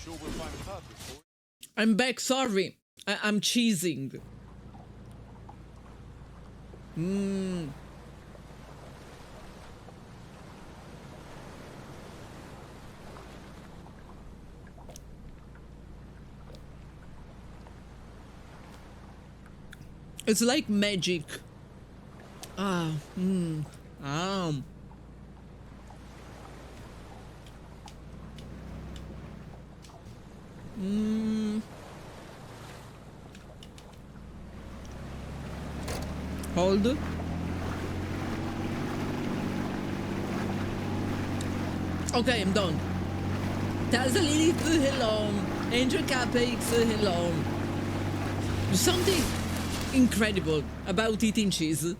sure we'll find purpose for it. I'm back, sorry. I'm cheesing. It's like magic. Ah, Hold. Okay, I'm done. Tazza Lilith, hello. Angel Capex, hello. There's something incredible about eating cheese.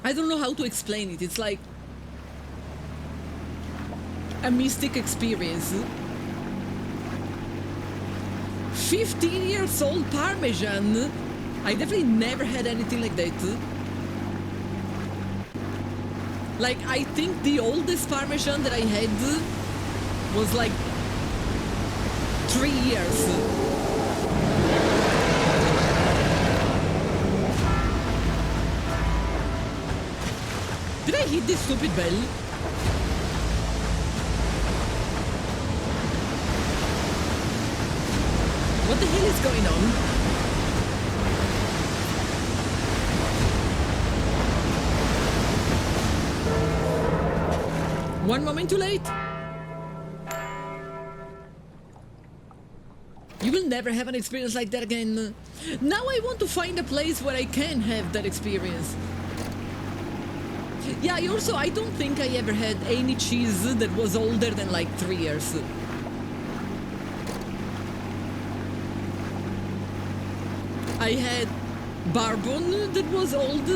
I don't know how to explain it. It's like a mystic experience. 15 years old Parmesan. I definitely never had anything like that. Like, I think the oldest Parmesan that I had was like 3 years. Did I hit this stupid bell? What the hell is going on? One moment too late. You will never have an experience like that again. Now I want to find a place where I can have that experience. Yeah, I don't think I ever had any cheese that was older than like 3 years. I had bourbon that was old,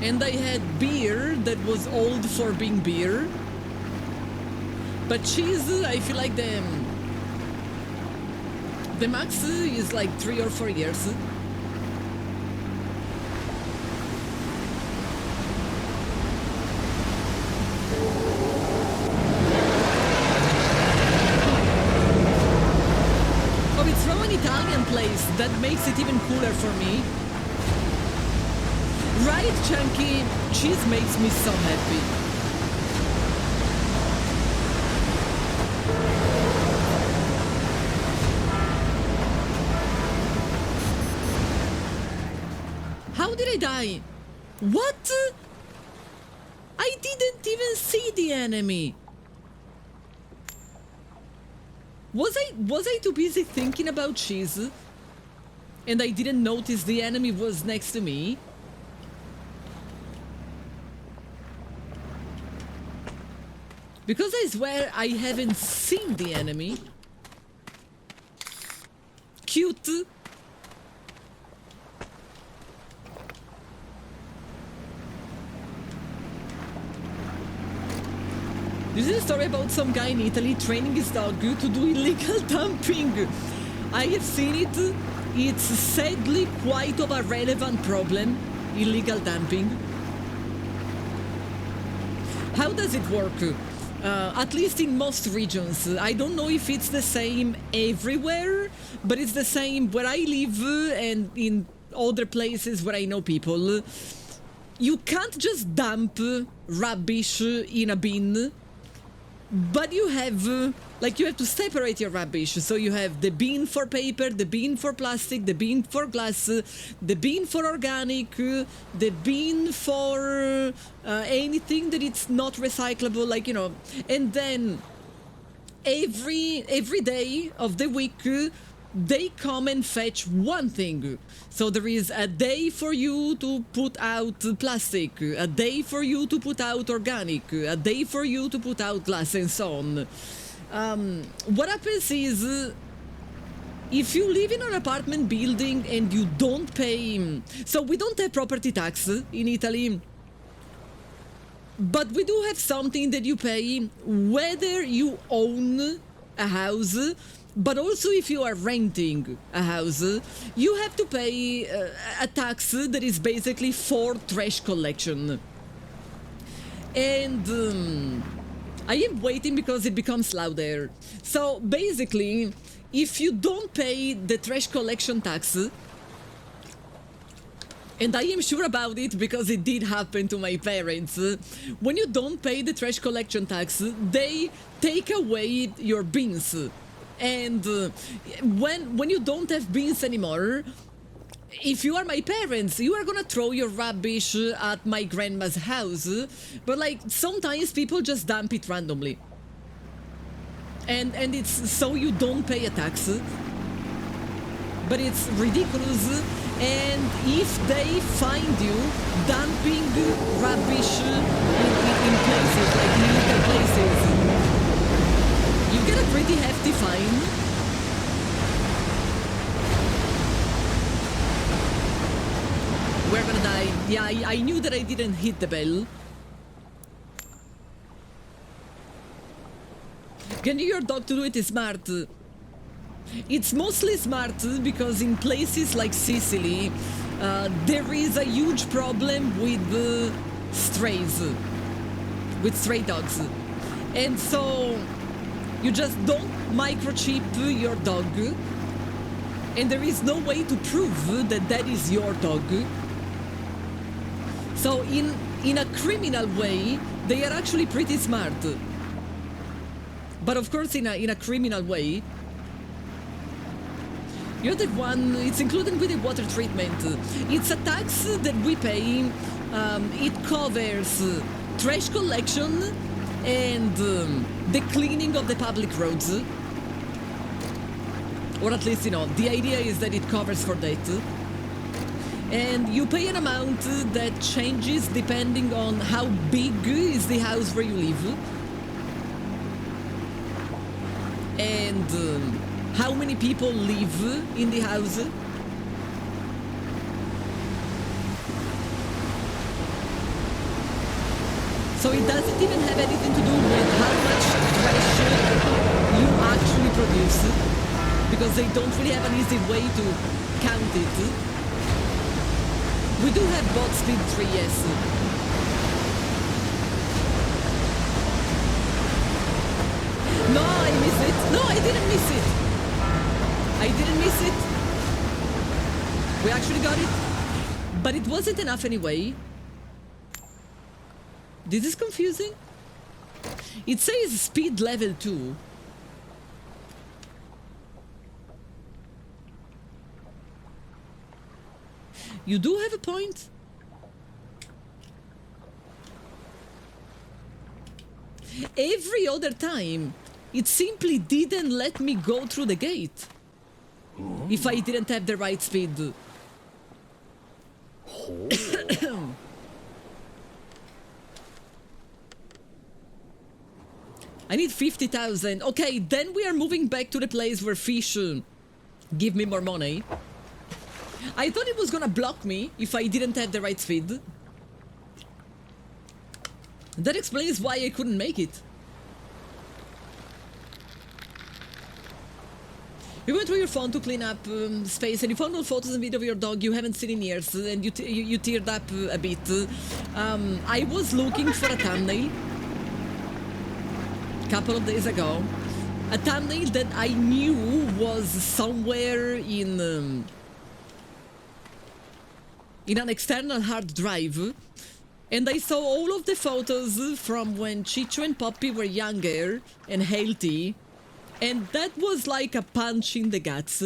and I had beer that was old for being beer. But cheese, I feel like the max is like 3 or 4 years. Italian place, that makes it even cooler for me. Right, Chunky? Cheese makes me so happy. How did I die? What? I didn't even see the enemy. Was I too busy thinking about cheese and I didn't notice the enemy was next to me? Because I swear I haven't seen the enemy. Cute. This is a story about some guy in Italy training his dog to do illegal dumping. I have seen it. It's sadly quite of a relevant problem, illegal dumping. How does it work? At least in most regions. I don't know if it's the same everywhere, but it's the same where I live and in other places where I know people. You can't just dump rubbish in a bin. But you have to separate your rubbish. So you have the bin for paper, the bin for plastic, the bin for glass, the bin for organic, the bin for anything that it's not recyclable, And then every day of the week, they come and fetch one thing. So there is a day for you to put out plastic, a day for you to put out organic, a day for you to put out glass, and so on. What happens is, if you live in an apartment building and you don't pay... So we don't have property tax in Italy, but we do have something that you pay whether you own a house. But also if you are renting a house, you have to pay a tax that is basically for trash collection. and I am waiting because it becomes louder. So basically, if you don't pay the trash collection tax, and I am sure about it because it did happen to my parents, when you don't pay the trash collection tax, they take away your bins. And when you don't have bins anymore, if you are my parents, you are gonna throw your rubbish at my grandma's house, but like sometimes people just dump it randomly. And it's so you don't pay a tax. But it's ridiculous, and if they find you dumping rubbish in places, like illegal places, you get a pretty hefty fine. We're gonna die. Yeah, I knew that I didn't hit the bell. Getting your dog to do it is smart. It's mostly smart because in places like Sicily, there is a huge problem with strays, with stray dogs. And so you just don't microchip your dog, and there is no way to prove that that is your dog. So in a criminal way, they are actually pretty smart. But of course, in a criminal way. The other one, it's included with the water treatment. It's a tax that we pay. It covers trash collection and the cleaning of the public roads. Or at least, the idea is that it covers for that. And you pay an amount that changes depending on how big is the house where you live. And how many people live in the house. So it doesn't even have anything to do with how much trash you actually produce, because they don't really have an easy way to count it. We do have bot speed 3, yes. No, I missed it. No, I didn't miss it. I didn't miss it. We actually got it. But it wasn't enough anyway. This is confusing. It says speed level 2. You do have a point. Every other time, it simply didn't let me go through the gate. If I didn't have the right speed. I need 50,000. Okay, then we are moving back to the place where fish give me more money. I thought it was gonna block me if I didn't have the right speed. That explains why I couldn't make it. You went through your phone to clean up space, and you found all photos and video of your dog you haven't seen in years, and you teared up a bit. I was looking for a thumbnail a couple of days ago. A thumbnail that I knew was somewhere in an external hard drive. And I saw all of the photos from when Chicho and Poppy were younger and healthy. And that was like a punch in the guts.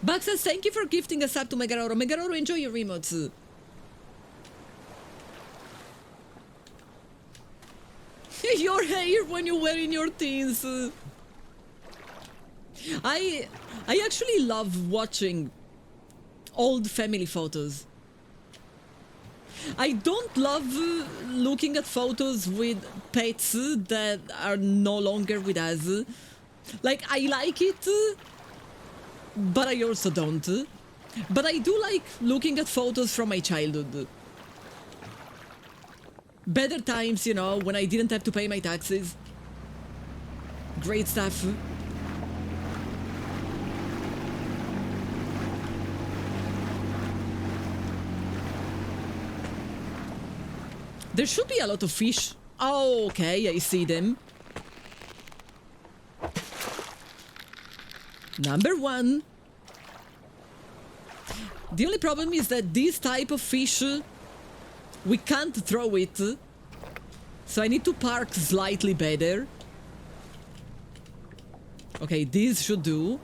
Buck says, thank you for gifting us up to Megaroro. Megaroro, enjoy your remotes. Your hair when you were in your teens. I actually love watching old family photos. I don't love looking at photos with pets that are no longer with us. Like, I like it, but I also don't. But I do like looking at photos from my childhood. Better times, when I didn't have to pay my taxes. Great stuff. There should be a lot of fish. Oh, okay, I see them. Number one. The only problem is that this type of fish, we can't throw it. So I need to park slightly better. Okay, this should do.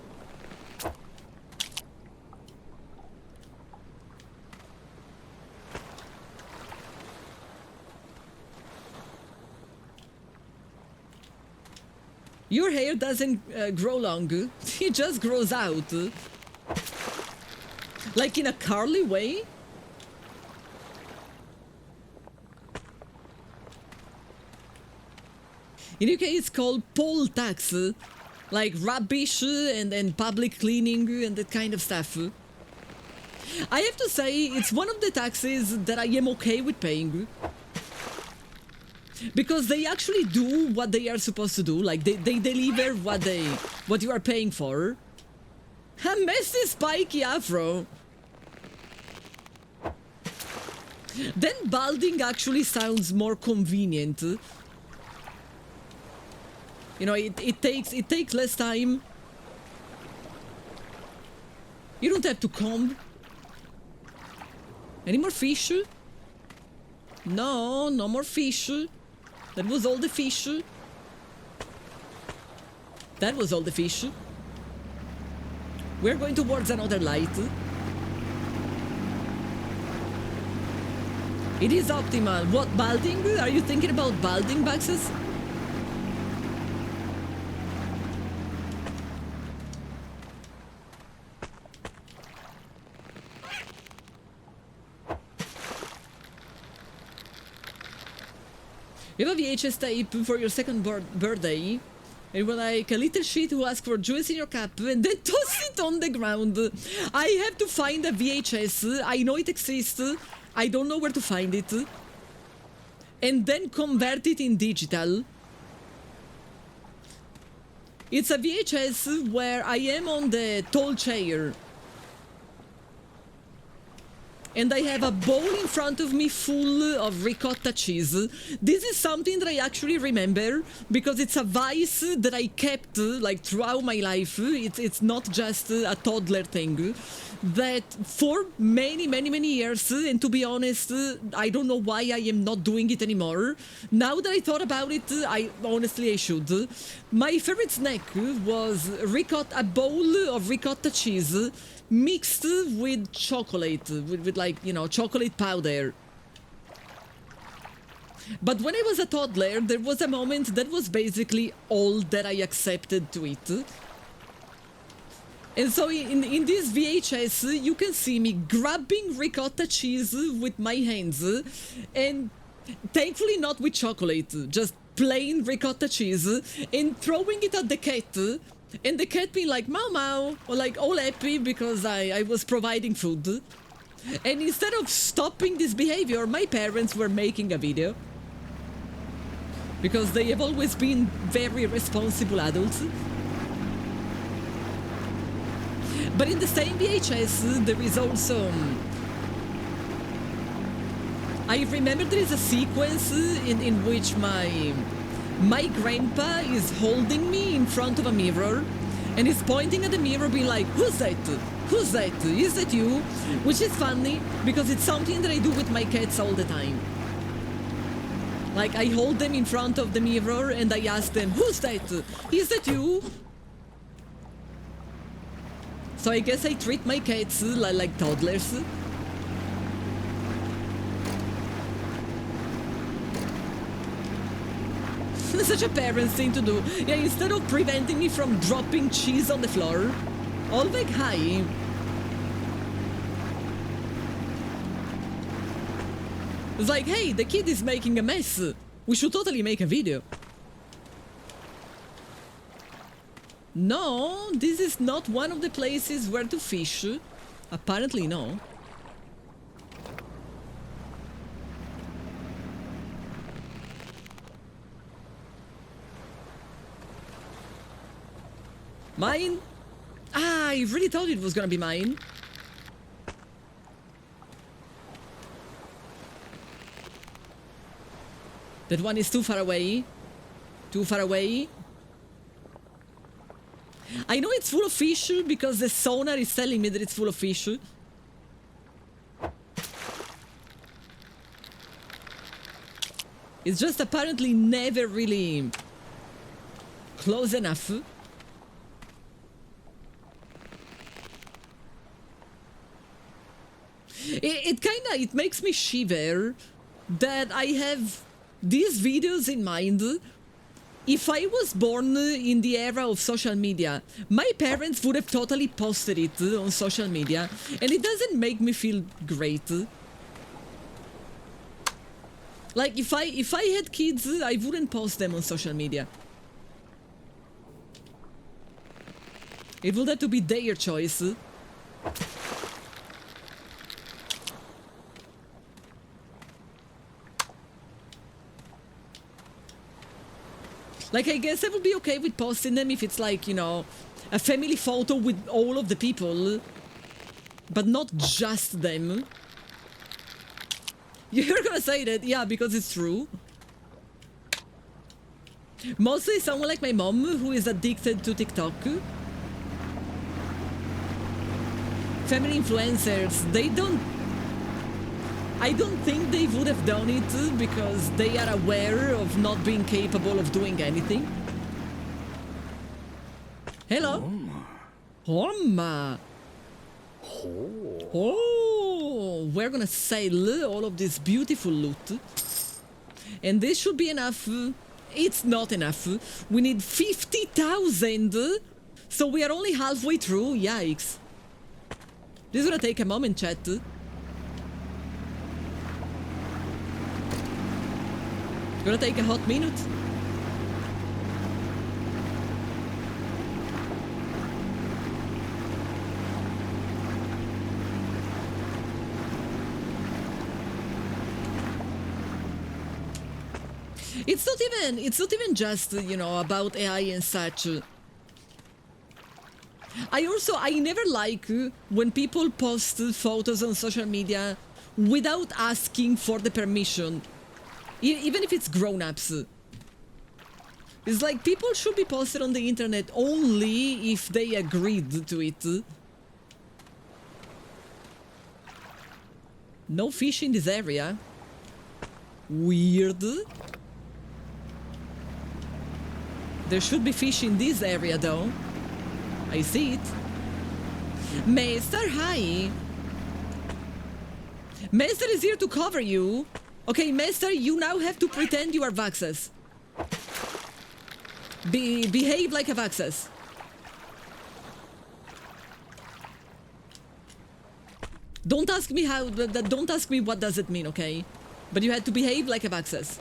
Your hair doesn't grow long, it just grows out. Like in a curly way? In UK it's called poll tax, like rubbish and public cleaning and that kind of stuff. I have to say, it's one of the taxes that I am okay with paying. Because they actually do what they are supposed to do, like they deliver what you are paying for. A messy spiky afro. Then balding actually sounds more convenient. You know, it takes less time. You don't have to comb. Any more fish? No, no more fish. That was all the fish. That was all the fish. We're going towards another light. It is optimal. What, balding? Are you thinking about balding, Baxes? You have a VHS tape for your second birthday. And we're like a little shit who asks for juice in your cup and then toss it on the ground. I have to find a VHS. I know it exists. I don't know where to find it. And then convert it in digital. It's a VHS where I am on the tall chair. And I have a bowl in front of me full of ricotta cheese. This is something that I actually remember because it's a vice that I kept like throughout my life. It's not just a toddler thing. That for many years, and to be honest, I don't know why I am not doing it anymore. Now that I thought about it, I should. My favorite snack was a bowl of ricotta cheese mixed with chocolate, with like, you know, chocolate powder. But when I was a toddler, there was a moment that was basically all that I accepted to eat. And so in this VHS, you can see me grabbing ricotta cheese with my hands, and thankfully not with chocolate, just plain ricotta cheese, and throwing it at the cat. And the cat being like, "Meow meow," or like all happy because I was providing food. And instead of stopping this behavior, my parents were making a video. Because they have always been very responsible adults. But in the same VHS, there is also... I remember there is a sequence in which my grandpa is holding me in front of a mirror and is pointing at the mirror being like, "Who's that? Who's that? Is that you?" Which is funny because it's something that I do with my cats all the time. Like, I hold them in front of the mirror and I ask them, "Who's that? Is that you?" So I guess I treat my cats like toddlers. Such a parent thing to do. Yeah, instead of preventing me from dropping cheese on the floor, all back high. It's like, hey, the kid is making a mess. We should totally make a video. No, this is not one of the places where to fish. Apparently, no. Mine? Ah, I really thought it was gonna be mine. That one is too far away. Too far away. I know it's full of fish because the sonar is telling me that it's full of fish. It's just apparently never really close enough. It makes me shiver that I have these videos in mind. If I was born in the era of social media, my parents would have totally posted it on social media, and it doesn't make me feel great. Like, if I had kids, I wouldn't post them on social media. It would have to be their choice. Like, I guess I would be okay with posting them if it's like, you know, a family photo with all of the people, but not just them. You're gonna say that, yeah, because it's true. Mostly someone like my mom, who is addicted to TikTok. Family influencers, I don't think they would have done it because they are aware of not being capable of doing anything. Hello? Homma. Oh, we're gonna sell all of this beautiful loot. And this should be enough. It's not enough. We need 50,000. So we are only halfway through. Yikes. This is gonna take a moment, chat. Gonna take a hot minute. It's not even just, you know, about AI and such. I never like when people post photos on social media without asking for the permission. Even if it's grown-ups. It's like people should be posted on the internet only if they agreed to it. No fish in this area. Weird. There should be fish in this area though. I see it. Maester, hi. Maester is here to cover you. Okay, Maester, you now have to pretend you are Vaxxas. Behave like a Vaxxas. Don't ask me how. Don't ask me what does it mean, okay? But you had to behave like a Vaxxas.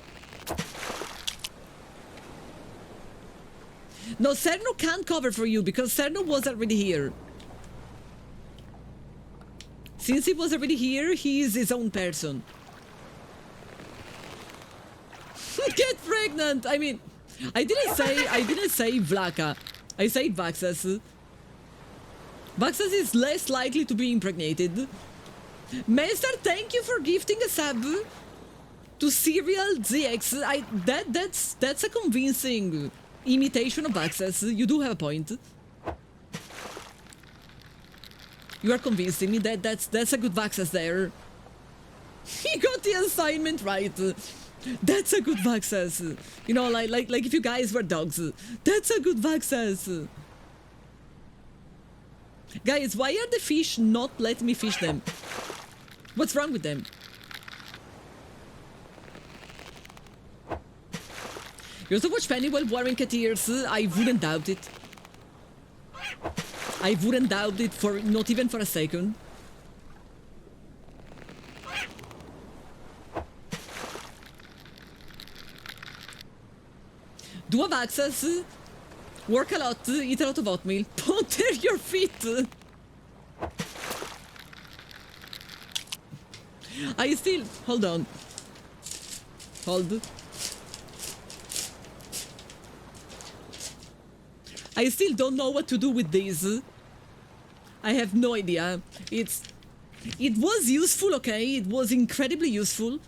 No, Cerno can't cover for you because Cerno was already here. Since he was already here, he is his own person. Get pregnant! I mean, I didn't say Vlaka. I said Vaxxas. Vaxxas is less likely to be impregnated. Maester, thank you for gifting a sub to Serial ZX. That's a convincing imitation of Vaxxas. You do have a point. You are convincing me that that's a good Vaxxas there. He got the assignment right. That's a good Vaxxas. You know, like if you guys were dogs. That's a good Vaxxas. Guys, why are the fish not letting me fish them? What's wrong with them? You also watch Penny while wearing cat ears? I wouldn't doubt it. I wouldn't doubt it for not even for a second. Do a Vaxxas, work a lot, eat a lot of oatmeal, potter your feet. I still... Hold on. Hold. I still don't know what to do with these. I have no idea. It was useful, okay? It was incredibly useful.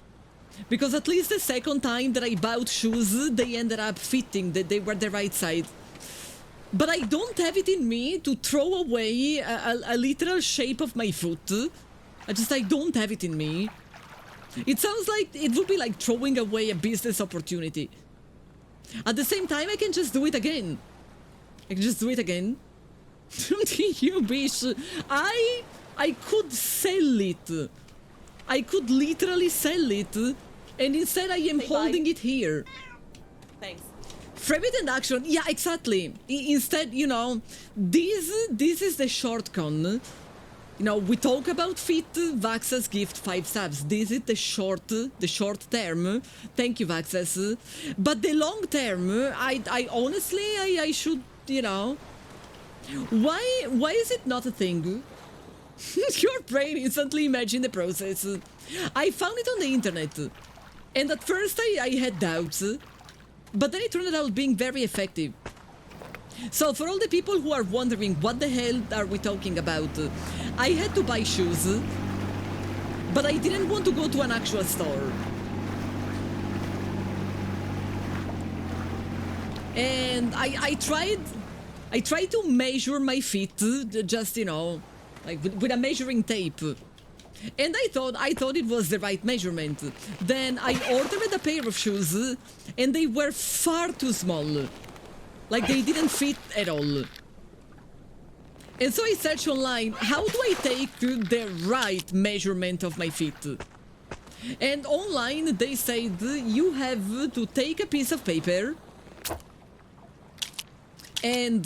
Because at least the second time that I bought shoes, they ended up fitting, that they were the right size. But I don't have it in me to throw away a literal shape of my foot. I don't have it in me. It sounds like it would be like throwing away a business opportunity. At the same time, I can just do it again. I can just do it again. You bitch. I could sell it. I could literally sell it. And instead I am holding it here. Thanks. Frame and action. Yeah, exactly. Instead, you know, this is the shortcut. You know, we talk about fit, Vaxas gift 5 subs. This is the short term. Thank you, Vaxas. But the long term, I honestly, I should, you know, why is it not a thing? Your brain instantly imagined the process. I found it on the internet, and at first I had doubts, but then it turned out being very effective. So for all the people who are wondering what the hell are we talking about, I had to buy shoes, but I didn't want to go to an actual store. And I tried to measure my feet, just, you know, like with a measuring tape. And I thought it was the right measurement. Then I ordered a pair of shoes, and they were far too small. Like, they didn't fit at all. And so I searched online, how do I take the right measurement of my feet? And online they said you have to take a piece of paper and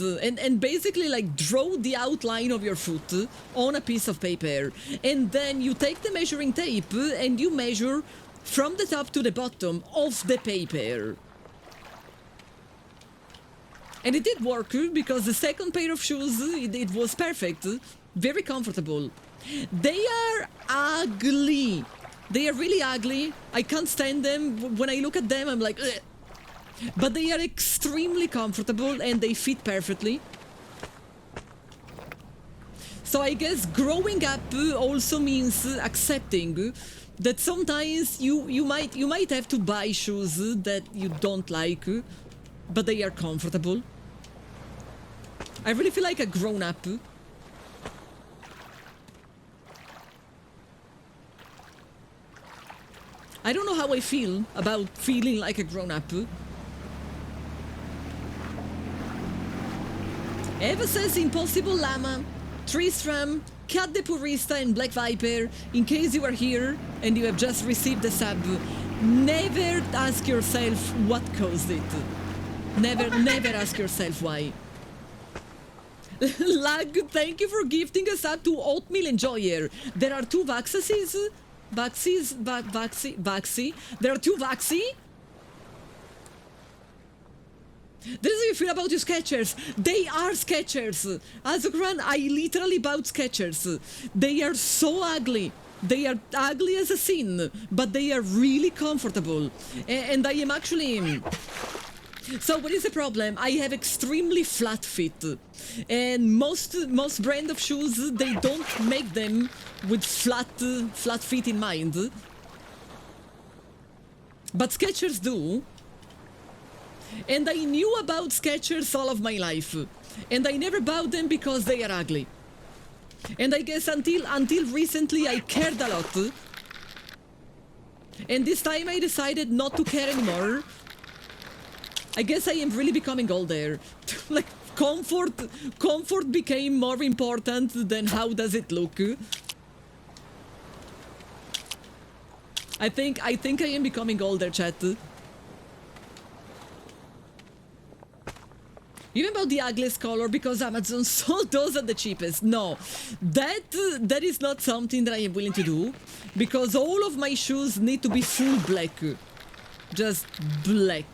basically like draw the outline of your foot on a piece of paper. And then you take the measuring tape and you measure from the top to the bottom of the paper. And it did work, because the second pair of shoes, it was perfect, very comfortable. They are ugly. They are really ugly. I can't stand them. When I look at them, I'm like, ugh. But they are extremely comfortable and they fit perfectly. So I guess growing up also means accepting that sometimes you might have to buy shoes that you don't like, but they are comfortable. I really feel like a grown-up. I don't know how I feel about feeling like a grown-up. Eva says Impossible Llama, Tristram, Cat the Purista and Black Viper, in case you are here and you have just received the sub, never ask yourself what caused it. Never ask yourself why. Lag, thank you for gifting a sub to Oatmeal Enjoyer. There are two Vaxi. There are two Vaxi. This is how you feel about your Skechers. They are Skechers. Azukran, I literally bought Skechers. They are so ugly. They are ugly as a sin, but they are really comfortable. And I am actually... So what is the problem? I have extremely flat feet, and most brand of shoes, they don't make them with flat feet in mind. But Skechers do. And I knew about Skechers all of my life, and I never bought them because they are ugly. And I guess until recently I cared a lot. And this time I decided not to care anymore. I guess I am really becoming older. Like, comfort became more important than how does it look. I think I am becoming older, chat. Even about the ugliest color, because Amazon sold those at the cheapest. No, that is not something that I am willing to do, because all of my shoes need to be full black. Just black.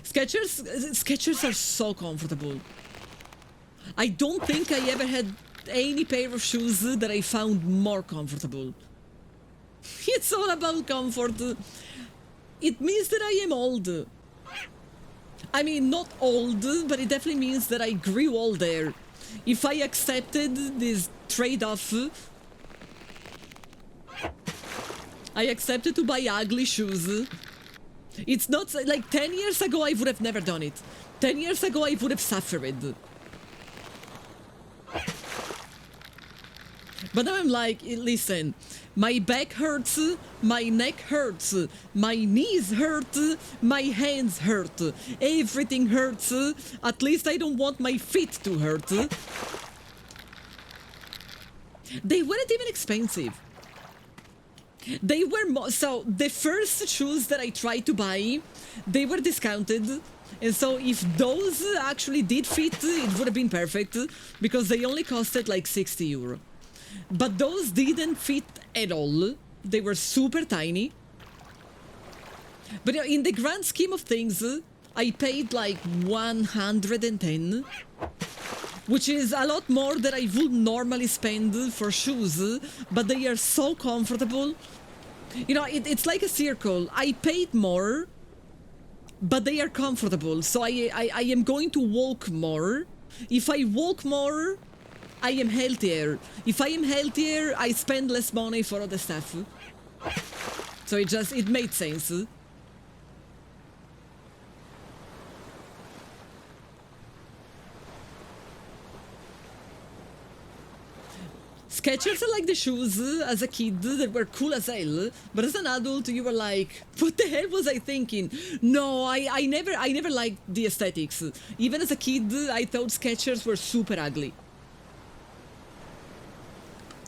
Skechers are so comfortable. I don't think I ever had any pair of shoes that I found more comfortable. It's all about comfort. It means that I am old. I mean, not old, but it definitely means that I grew older. If I accepted this trade-off, I accepted to buy ugly shoes. It's not like 10 years ago I would have never done it. 10 years ago I would have suffered. But now I'm like, listen, my back hurts, my neck hurts, my knees hurt, my hands hurt, everything hurts. At least I don't want my feet to hurt. They weren't even expensive. They were so the first shoes that I tried to buy, they were discounted. And so if those actually did fit, it would have been perfect because they only costed like 60 euro. But those didn't fit at all. They were super tiny. But in the grand scheme of things, I paid like 110, which is a lot more than I would normally spend for shoes, but they are so comfortable. You know, it's like a circle. I paid more, but they are comfortable, so I am going to walk more. If I walk more, I am healthier. If I am healthier, I spend less money for other stuff. So it made sense. Skechers are like the shoes as a kid that were cool as hell, but as an adult you were like, what the hell was I thinking? No, I never liked the aesthetics. Even as a kid, I thought Skechers were super ugly.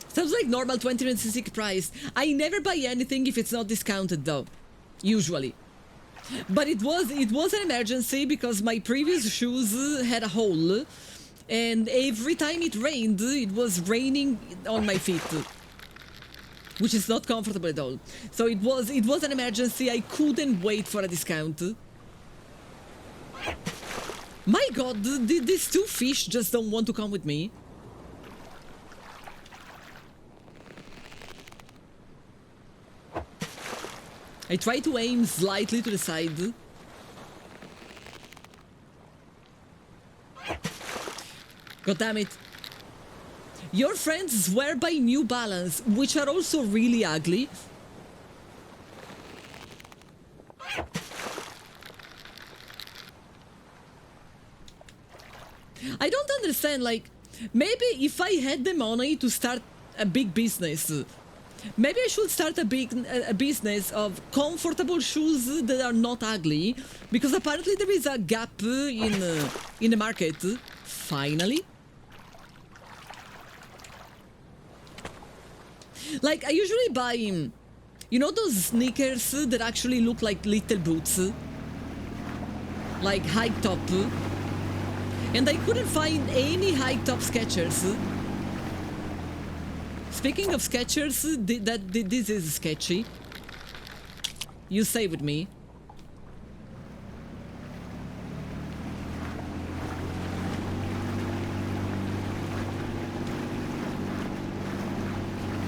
Sounds like normal 2026 price. I never buy anything if it's not discounted though, usually. But it was an emergency because my previous shoes had a hole. And every time it rained, it was raining on my feet, which is not comfortable at all. So it was an emergency. I couldn't wait for a discount. My god, these two fish just don't want to come with me. I try to aim slightly to the side. God damn it. Your friends swear by New Balance, which are also really ugly. I don't understand, like, maybe if I had the money to start a big business, maybe I should start a business of comfortable shoes that are not ugly, because apparently there is a gap in the market. Finally. Like, I usually buy, you know those sneakers that actually look like little boots? Like high top. And I couldn't find any high top Skechers. Speaking of Skechers, this is sketchy. You stay with me.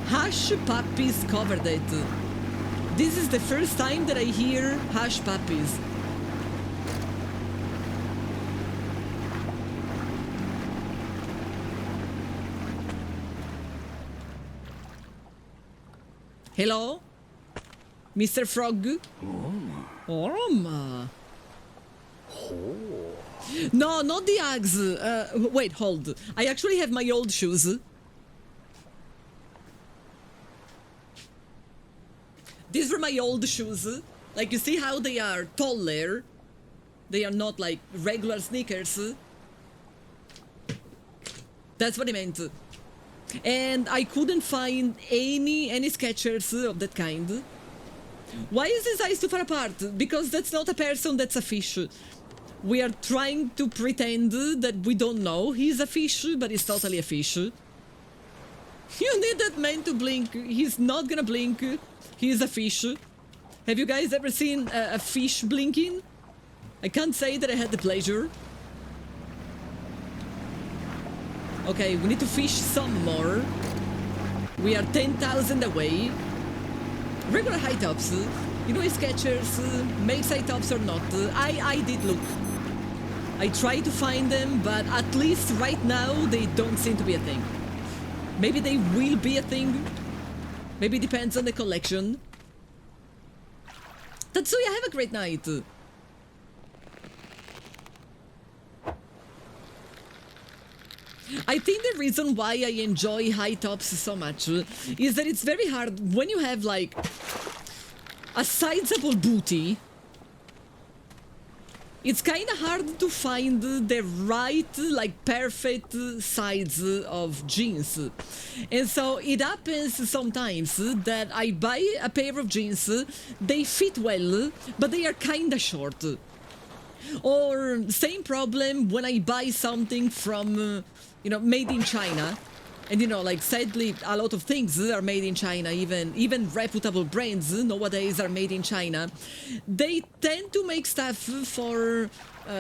Hush Puppies covered it. This is the first time that I hear Hush Puppies. Hello? Mr. Frog? Oh. No, not the Uggs. Wait, hold. I actually have my old shoes. These were my old shoes. Like, you see how they are taller? They are not like regular sneakers. That's what I meant. And I couldn't find any Skechers of that kind. Why is his eyes too far apart? Because that's not a person, that's a fish. We are trying to pretend that we don't know he's a fish, but he's totally a fish. You need that man to blink. He's not gonna blink. He's a fish. Have you guys ever seen a fish blinking? I can't say that I had the pleasure. Okay, we need to fish some more. We are 10,000 away. Regular high tops. You know, Skechers makes high tops or not. I did look. I tried to find them, but at least right now they don't seem to be a thing. Maybe they will be a thing. Maybe it depends on the collection. Tatsuya, have a great night. I think the reason why I enjoy high tops so much is that it's very hard when you have like a sizable booty. It's kind of hard to find the right, like, perfect size of jeans. And so it happens sometimes that I buy a pair of jeans, they fit well, but they are kind of short. Or same problem when I buy something from, you know, made in China. And, you know, like, sadly, a lot of things are made in China, even reputable brands nowadays are made in China. They tend to make stuff for,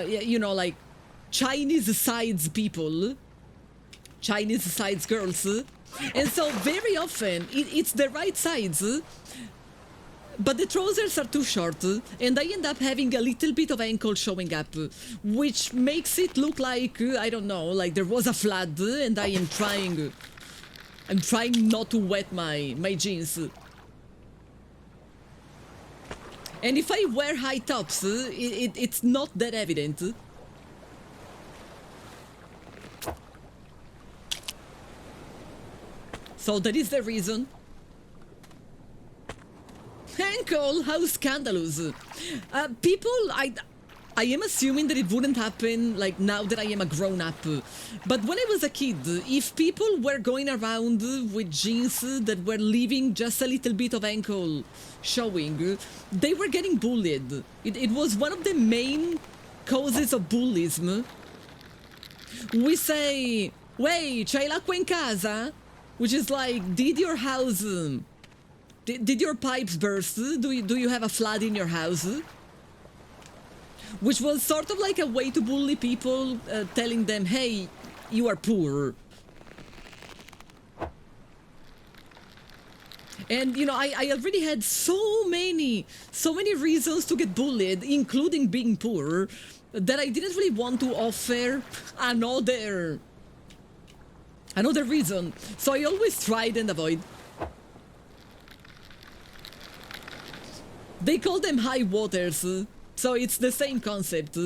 you know, like, Chinese sides people, Chinese sides girls. And so very often, it's the right size, but the trousers are too short, and I end up having a little bit of ankle showing up, which makes it look like, I don't know, like there was a flood, and I'm trying not to wet my jeans. And if I wear high tops, it's not that evident. So that is the reason. Ankle, how scandalous. People, I am assuming that it wouldn't happen like now that I am a grown-up. But when I was a kid, if people were going around with jeans that were leaving just a little bit of ankle showing, they were getting bullied. It was one of the main causes of bullyism. We say, "Wey, c'hai l'acqua in casa?" Which is like, did your house... Did your pipes burst? Do you have a flood in your house? Which was sort of like a way to bully people, telling them, hey, you are poor. And, you know, I already had so many reasons to get bullied, including being poor, that I didn't really want to offer another reason. So I always tried and avoid. They call them high waters, so it's the same concept.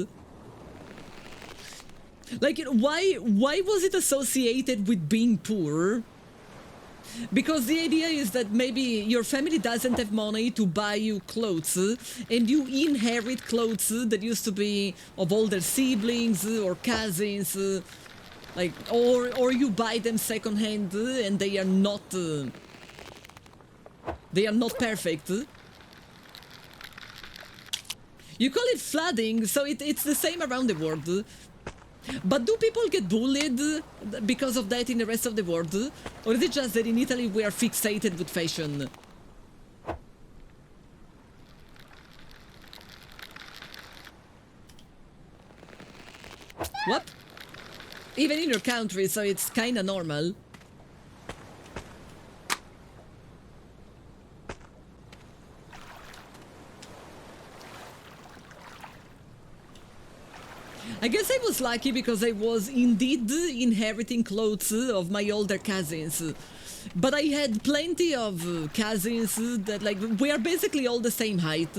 Like, why was it associated with being poor? Because the idea is that maybe your family doesn't have money to buy you clothes, and you inherit clothes that used to be of older siblings or cousins, like, or you buy them secondhand and they are not perfect. You call it flooding, so it's the same around the world. But do people get bullied because of that in the rest of the world? Or is it just that in Italy we are fixated with fashion? What? Even in your country, so it's kinda normal. I guess I was lucky because I was indeed inheriting clothes of my older cousins. But I had plenty of cousins that, like, we are basically all the same height.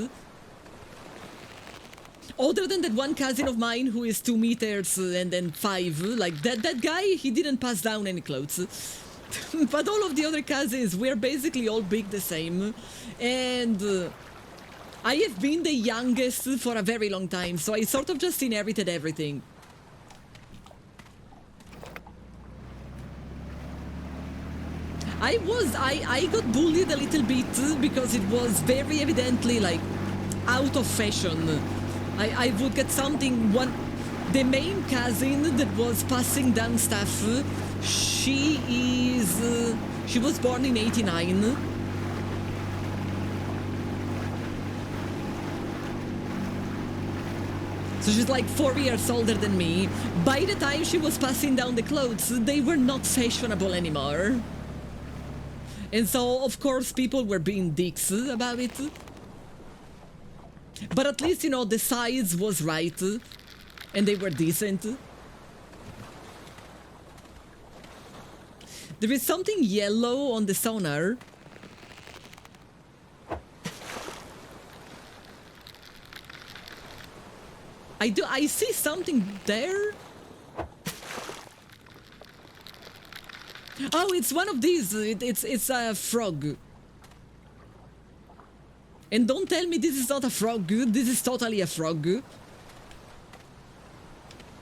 Other than that one cousin of mine who is 2 meters and then 5, like, that guy, he didn't pass down any clothes. But all of the other cousins, we're basically all big the same. And... I have been the youngest for a very long time, so I sort of just inherited everything. I got bullied a little bit because it was very evidently, like, out of fashion. I would get something, the main cousin that was passing down stuff, she was born in 89. So she's like 4 years older than me. By the time she was passing down the clothes, they were not fashionable anymore. And so, of course, people were being dicks about it. But at least, you know, the size was right. And they were decent. There is something yellow on the sonar. I see something there. Oh, it's one of these. It's a frog. And don't tell me this is not a frog. This is totally a frog.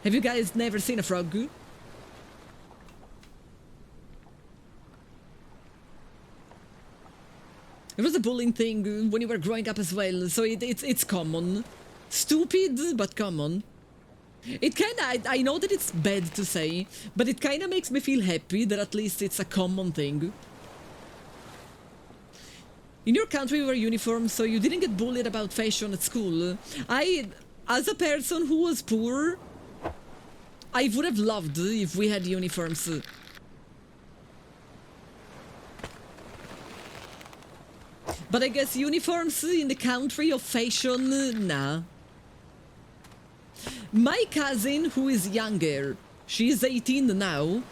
Have you guys never seen a frog? It was a bullying thing when you were growing up as well, so it's common. Stupid, but common. It kinda, I know that it's bad to say, but it kinda makes me feel happy that at least it's a common thing. In your country we wear uniforms, so you didn't get bullied about fashion at school. As a person who was poor, I would have loved if we had uniforms. But I guess uniforms in the country of fashion, nah. My cousin, who is younger, she's 18 now,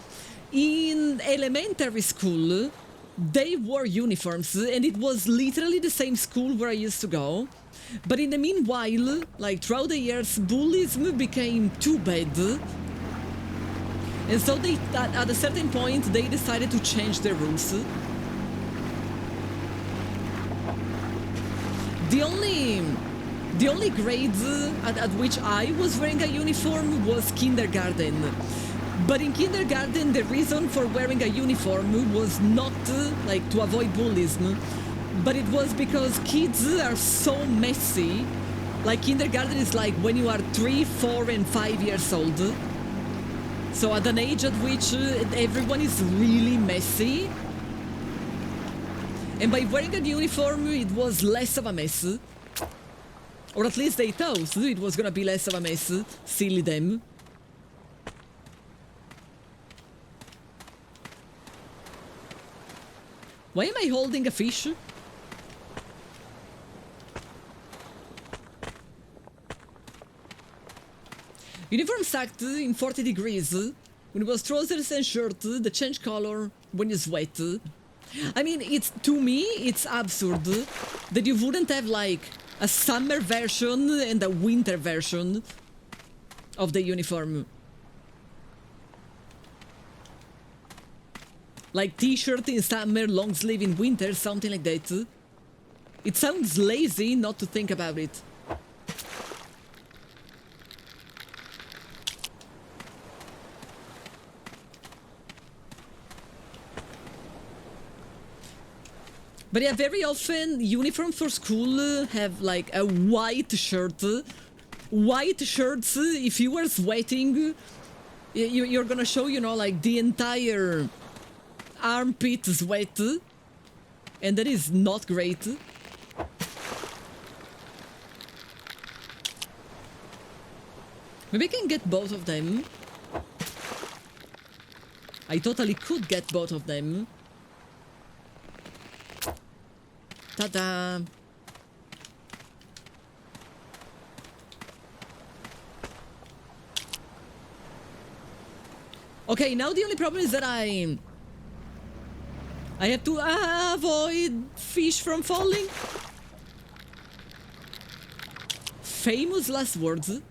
in elementary school, they wore uniforms, and it was literally the same school where I used to go. But in the meanwhile, like throughout the years, bullyism became too bad. And so they, at a certain point, they decided to change the rules. The only grade at which I was wearing a uniform was kindergarten. But in kindergarten, the reason for wearing a uniform was not like to avoid bullyism, but it was because kids are so messy. Like kindergarten is like when you are 3, 4 and 5 years old. So at an age at which everyone is really messy. And by wearing a uniform, it was less of a mess. Or at least they thought it was gonna be less of a mess. Silly them. Why am I holding a fish? Uniform sucked in 40 degrees. When it was trousers and shirt, they change color when you sweat. I mean, to me, it's absurd that you wouldn't have like a summer version and a winter version of the uniform. Like t-shirt in summer, long sleeve in winter, something like that. It sounds lazy not to think about it. But yeah, very often uniforms for school have like a white shirt. White shirts, if you are sweating, you're gonna show, you know, like the entire armpit sweat. And that is not great. Maybe I can get both of them. I totally could get both of them. Ta-da! Okay, now the only problem is that I have to avoid fish from falling. Famous last words.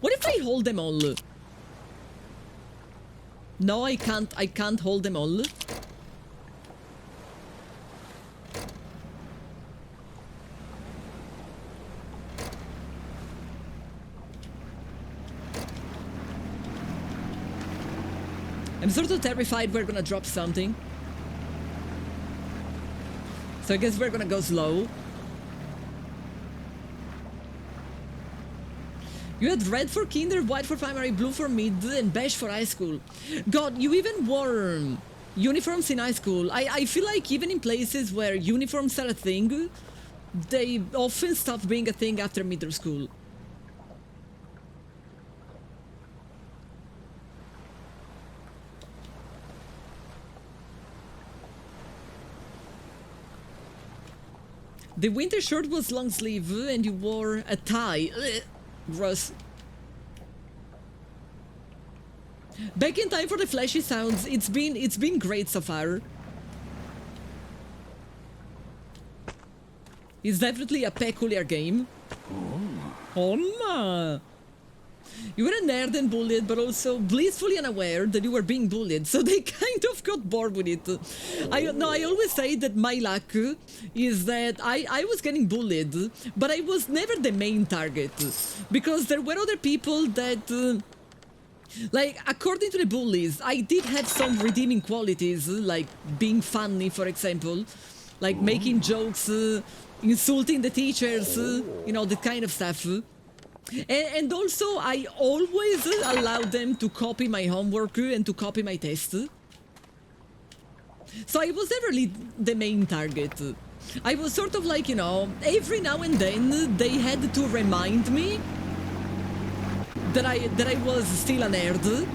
What if I hold them all? No, I can't hold them all. I'm sort of terrified we're gonna drop something. So I guess we're gonna go slow. You had red for kinder, white for primary, blue for mid, and beige for high school. God, you even wore uniforms in high school. I feel like even in places where uniforms are a thing, they often stop being a thing after middle school. The winter shirt was long sleeve and you wore a tie. Ugh, gross. Back in time for the flashy sounds. It's been great so far. It's definitely a peculiar game. Oh, ma. You were a nerd and bullied, but also blissfully unaware that you were being bullied, so they kind of got bored with it. I always say that my luck is that I was getting bullied, but I was never the main target, because there were other people that... like, according to the bullies, I did have some redeeming qualities, like being funny, for example, like making jokes, insulting the teachers, you know, that kind of stuff. And also, I always allowed them to copy my homework and to copy my test. So I was never really the main target. I was sort of like, you know, every now and then they had to remind me that I was still a nerd.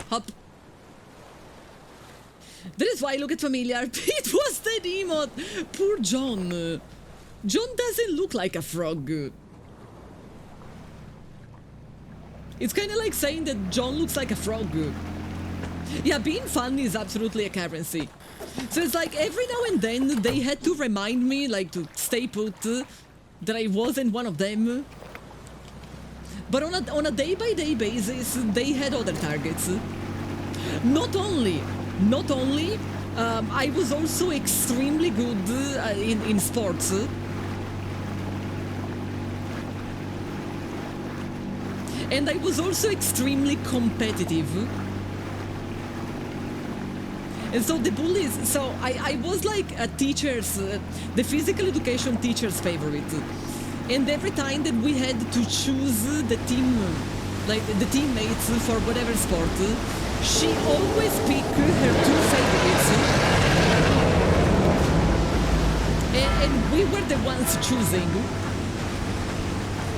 Hop. That is why I look at familiar. It was that emote. Poor John. John doesn't look like a frog. It's kind of like saying that John looks like a frog. Yeah, being funny is absolutely a currency. So it's like every now and then they had to remind me, like, to stay put, that I wasn't one of them. But on a day-by-day basis, they had other targets. Not only, I was also extremely good in sports. And I was also extremely competitive. And so the bullies, so I was like a teacher's, the physical education teacher's favorite. And every time that we had to choose the team, like the teammates for whatever sport, she always picked her two favorites. And we were the ones choosing.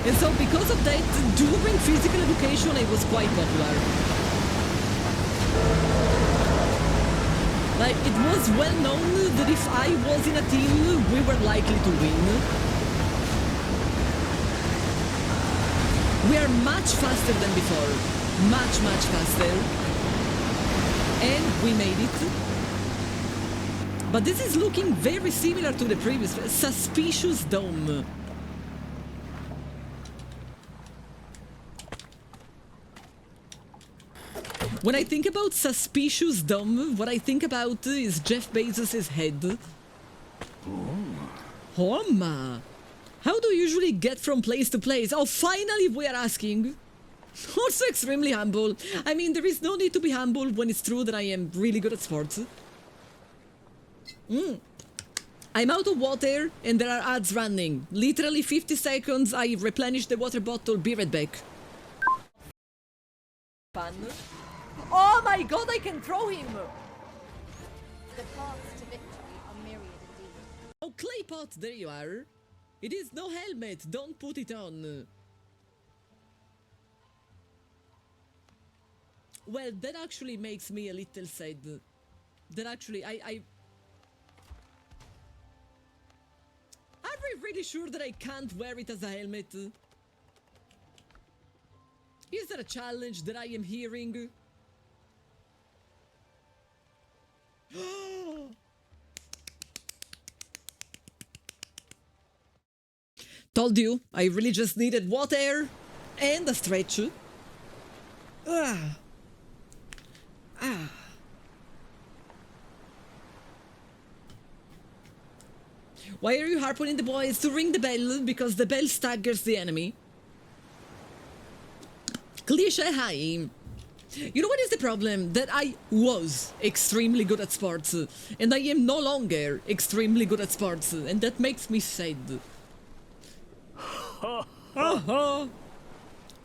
And so because of that, during physical education, I was quite popular. Like, it was well known that if I was in a team, we were likely to win. We are much faster than before. Much faster. And we made it. But this is looking very similar to the previous. Suspicious Dome. When I think about Suspicious Dome, what I think about is Jeff Bezos' head. Homa! How do you usually get from place to place? Oh, finally we are asking. Also extremely humble. I mean, there is no need to be humble when it's true that I am really good at sports. I'm out of water and there are ads running. Literally 50 seconds, I replenish the water bottle, be right back. Fun. Oh my god, I can throw him! The paths to victory are myriad indeed. Oh, Claypot, there you are. It is no helmet, don't put it on. Well, that actually makes me a little sad. That actually, Are we really sure that I can't wear it as a helmet? Is there a challenge that I am hearing? Told you, I really just needed water and a stretch. Why are you harpooning the boys? To ring the bell, because the bell staggers the enemy. Cliche high. You know what is the problem? That I was extremely good at sports, and I am no longer extremely good at sports, and that makes me sad.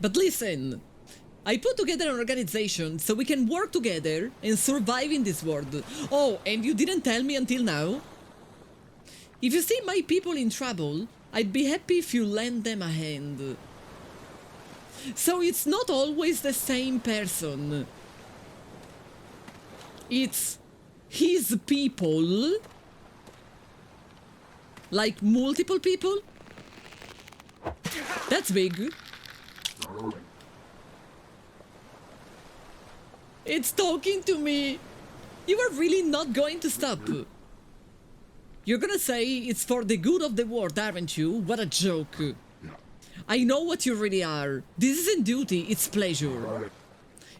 But listen, I put together an organization so we can work together and survive in this world. Oh, and you didn't tell me until now? If you see my people in trouble, I'd be happy if you lend them a hand. So it's not always the same person. It's his people. Like multiple people. That's big. It's talking to me. You are really not going to stop. You're gonna say it's for the good of the world, aren't you? What a joke. I know what you really are. This isn't duty, it's pleasure.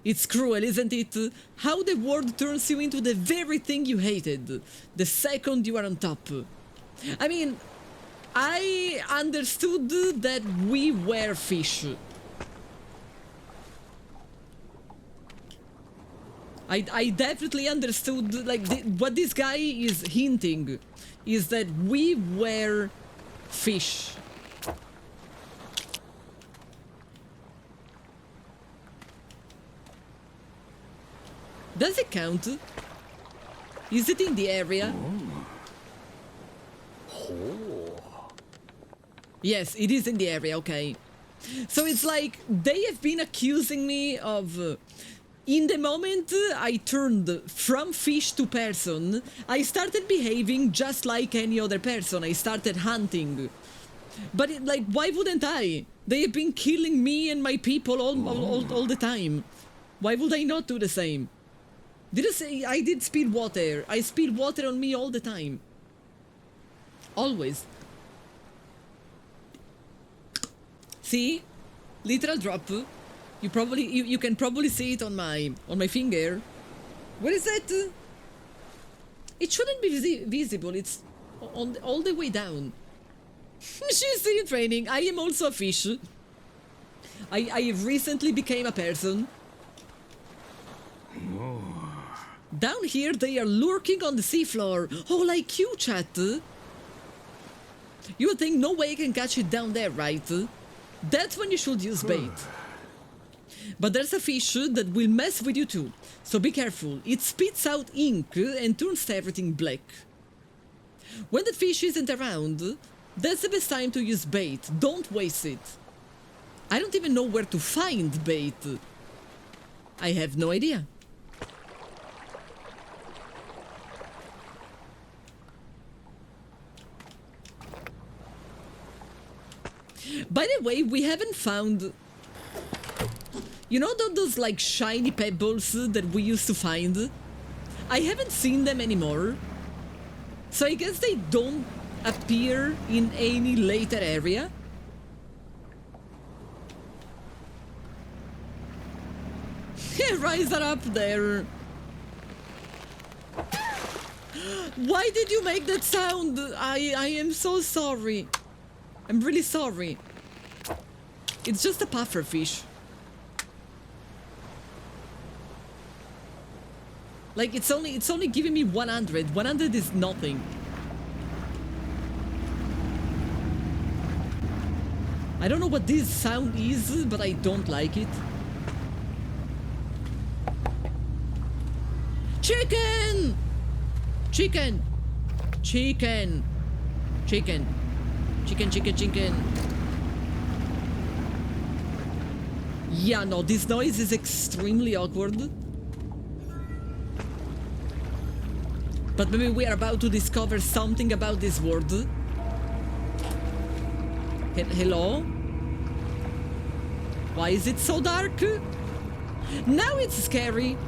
It's cruel, isn't it? How the world turns you into the very thing you hated, the second you are on top. I mean, I understood that we were fish. I definitely understood, like, what this guy is hinting is that we were fish. Does it count? Is it in the area? Yes, it is in the area, okay. So it's like, they have been accusing me of... in the moment I turned from fish to person, I started behaving just like any other person. I started hunting. But, like, why wouldn't I? They have been killing me and my people all the time. Why would I not do the same? Did I say I did speed water? I speed water on me all the time. Always. See? Literal drop. You can probably see it on my finger. Where is that? It shouldn't be visible. It's all the way down. She's still in training. I am also a fish. I recently became a person. Down here they are lurking on the seafloor. Oh, like you, chat. You would think no way I can catch it down there, right? That's when you should use bait. But there's a fish that will mess with you too, so be careful. It spits out ink and turns everything black. When the fish isn't around, that's the best time to use bait. Don't waste it. I don't even know where to find bait. I have no idea. By the way, we haven't found... You know those like shiny pebbles that we used to find? I haven't seen them anymore. So I guess they don't appear in any later area. Rise up there. Why did you make that sound? I am so sorry. I'm really sorry. It's just a puffer fish. Like, it's only giving me 100. 100 is nothing. I don't know what this sound is, but I don't like it. Chicken! Chicken! Chicken! Chicken! Chicken, chicken, chicken. Yeah, no, this noise is extremely awkward. But maybe we are about to discover something about this world. Hello? Why is it so dark? Now it's scary.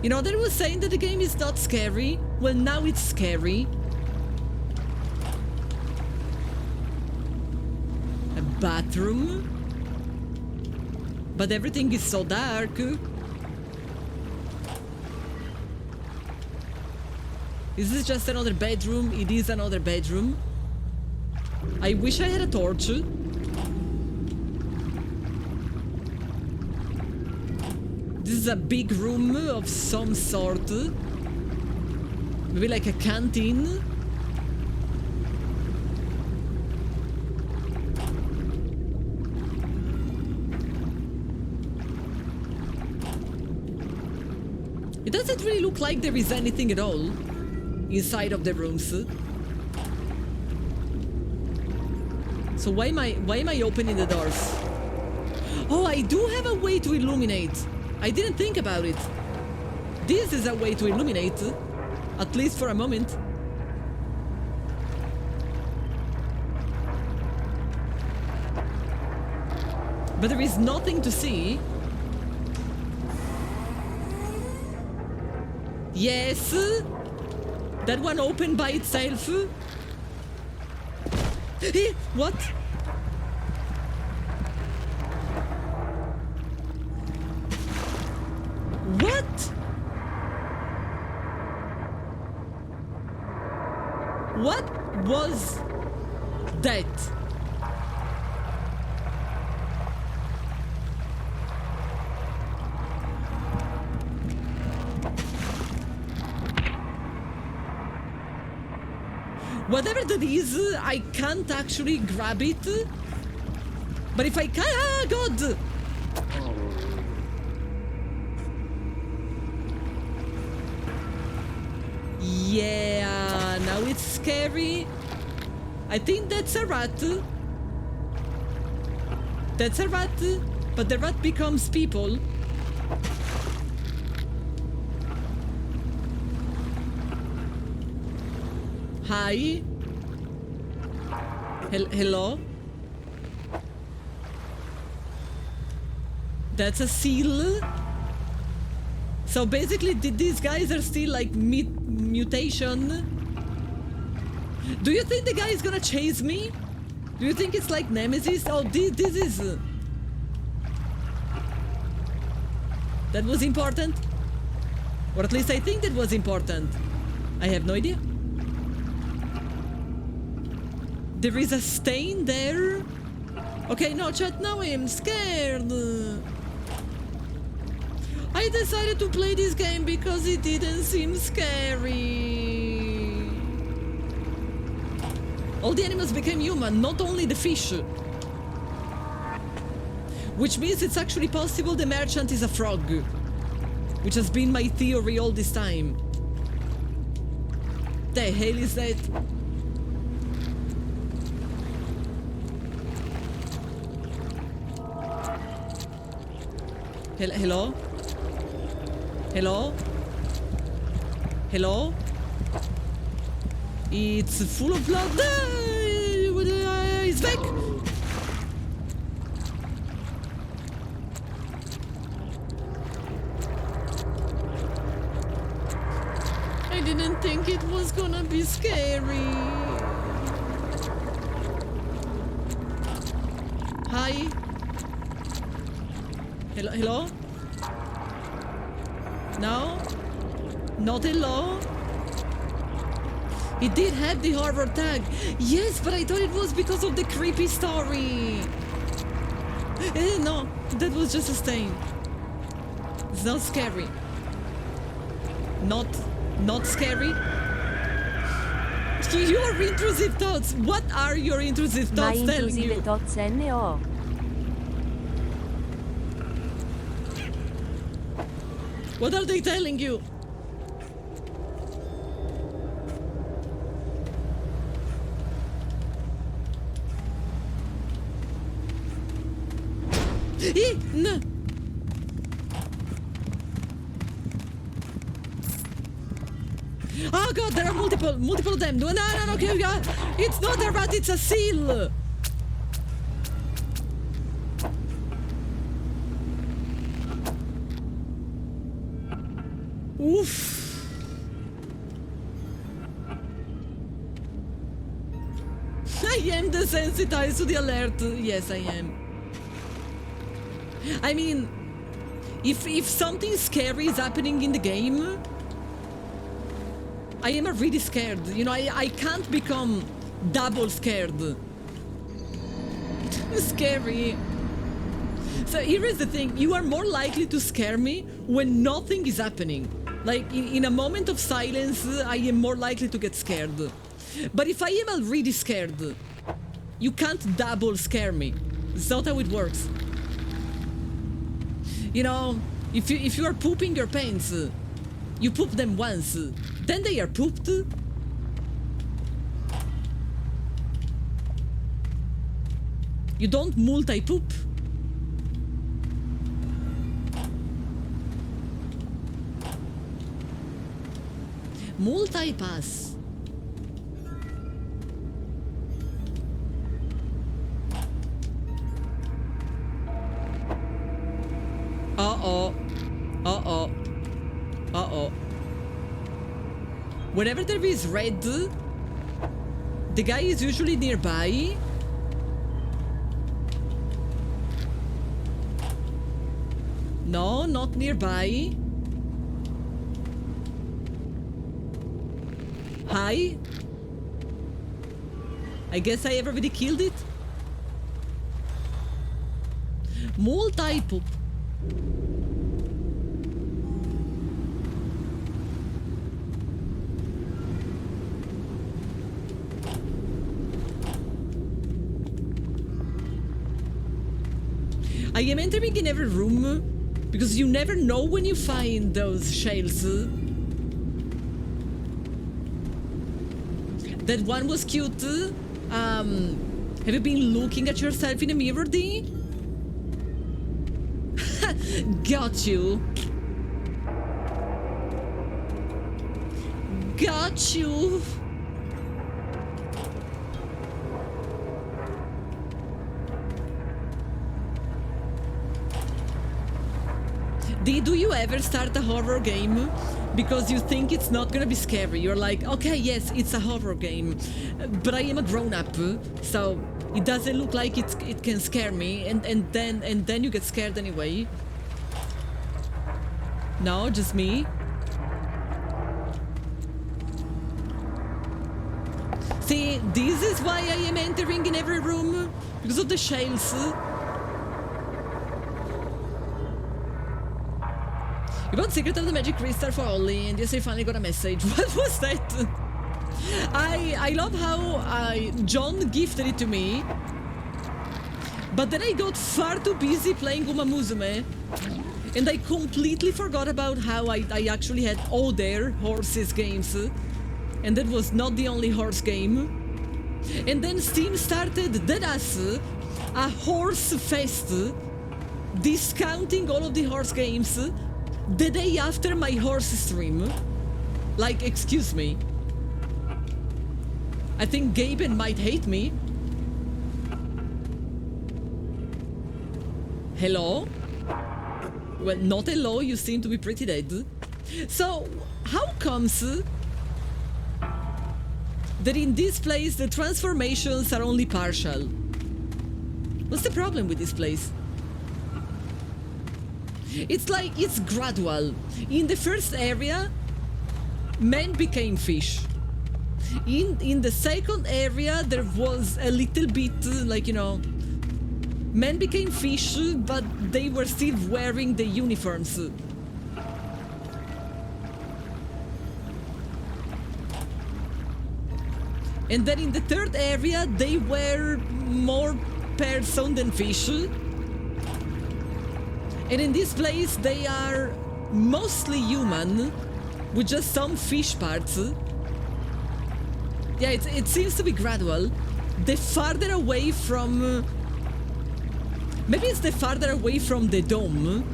You know, they were saying that the game is not scary. Well, now it's scary. A bathroom? But everything is so dark. Is this just another bedroom? It is another bedroom. I wish I had a torch. This is a big room of some sort. Maybe like a canteen. It doesn't really look like there is anything at all inside of the rooms. So why am I opening the doors? Oh, I do have a way to illuminate. I didn't think about it. This is a way to illuminate, at least for a moment. But there is nothing to see. Yes. That one opened by itself. Eh, what? What? What was that? Whatever that is, I can't actually grab it. But if I can... Ah, God! Yeah, now it's scary. I think that's a rat. That's a rat, but the rat becomes people. Hi. Hello? That's a seal. So basically, these guys are still like mutation. Do you think the guy is gonna chase me? Do you think it's like Nemesis? Oh, this is... That was important? Or at least I think that was important. I have no idea. There is a stain there? Okay, no, chat, now I am scared. I decided to play this game because it didn't seem scary. All the animals became human, not only the fish. Which means it's actually possible the merchant is a frog. Which has been my theory all this time. The hell is that? Hello? Hello? Hello? It's full of blood. It's back! I didn't think it was gonna be scary. Hi? Hello? No? Not hello? It did have the horror tag. Yes, but I thought it was because of the creepy story. No, that was just a stain. It's not scary. Not scary. Your intrusive thoughts. What are your intrusive thoughts telling you? intrusive thoughts NO. What are they telling you? No. Oh God, there are multiple of them. No, okay, it's not a rat, it's a seal. Oof. I am desensitized to the alert. Yes, I am. I mean, if something scary is happening in the game, I am really scared. You know, I can't become double scared. Scary. So here is the thing. You are more likely to scare me when nothing is happening. Like, in a moment of silence, I am more likely to get scared. But if I am already scared, you can't double scare me. It's not how it works. You know, if you are pooping your pants, you poop them once, then they are pooped. You don't multi-poop. Multi-pass. Uh-oh. Uh-oh. Uh-oh. Whenever there is red, the guy is usually nearby. No, not nearby. Hi. I guess I already killed it. Multi-poop. I am entering in every room because you never know when you find those shells. That one was cute. Have you been looking at yourself in a mirror, D? Got you. Got you. Do you ever start a horror game because you think it's not gonna be scary? You're like, okay, yes, it's a horror game, but I am a grown-up, so it doesn't look like it can scare me, and then you get scared anyway. No, just me. See, this is why I am entering in every room, because of the shells. You bought Secret of the Magic Crystal for Ollie, and yes, I finally got a message. What was that? I love how John gifted it to me, but then I got far too busy playing Uma Musume, and I completely forgot about how I actually had other horses games, and that was not the only horse game. And then Steam started deadass a horse fest, discounting all of the horse games the day after my horse stream. Like, excuse me. I think Gaben might hate me. Hello? Well, not hello, you seem to be pretty dead. So, how comes that in this place the transformations are only partial? What's the problem with this place? It's like, it's gradual. In the first area, men became fish. In the second area, there was a little bit, like, you know, men became fish, but they were still wearing the uniforms. And then in the third area, they were more person than fish. And in this place, they are mostly human, with just some fish parts. Yeah, it seems to be gradual. The farther away from... maybe it's the farther away from the dome.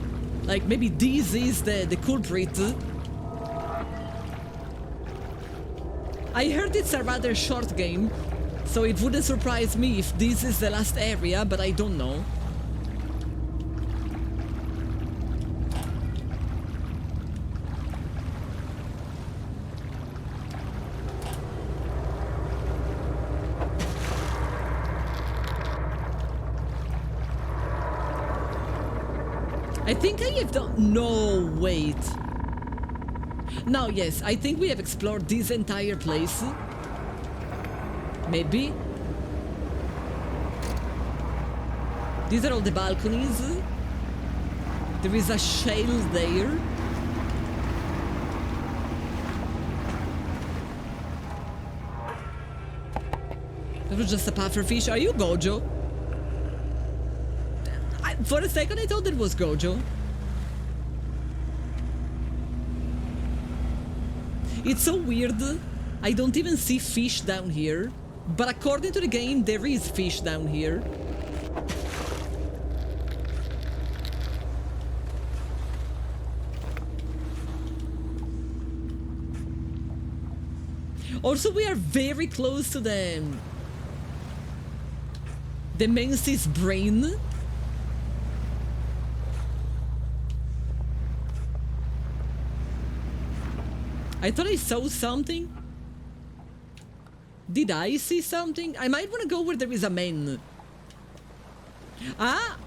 Like, maybe this is the culprit. I heard it's a rather short game, so it wouldn't surprise me if this is the last area, but I don't know. I think I have done... no, wait. No, yes, I think we have explored this entire place. Maybe. These are all the balconies. There is a shell there. That was just a pufferfish. Are you Gojo? For a second I thought it was Gojo. It's so weird. I don't even see fish down here. But according to the game, there is fish down here. Also, we are very close to the Mensis brain. I thought I saw something. Did I see something? I might want to go where there is a man. Ah!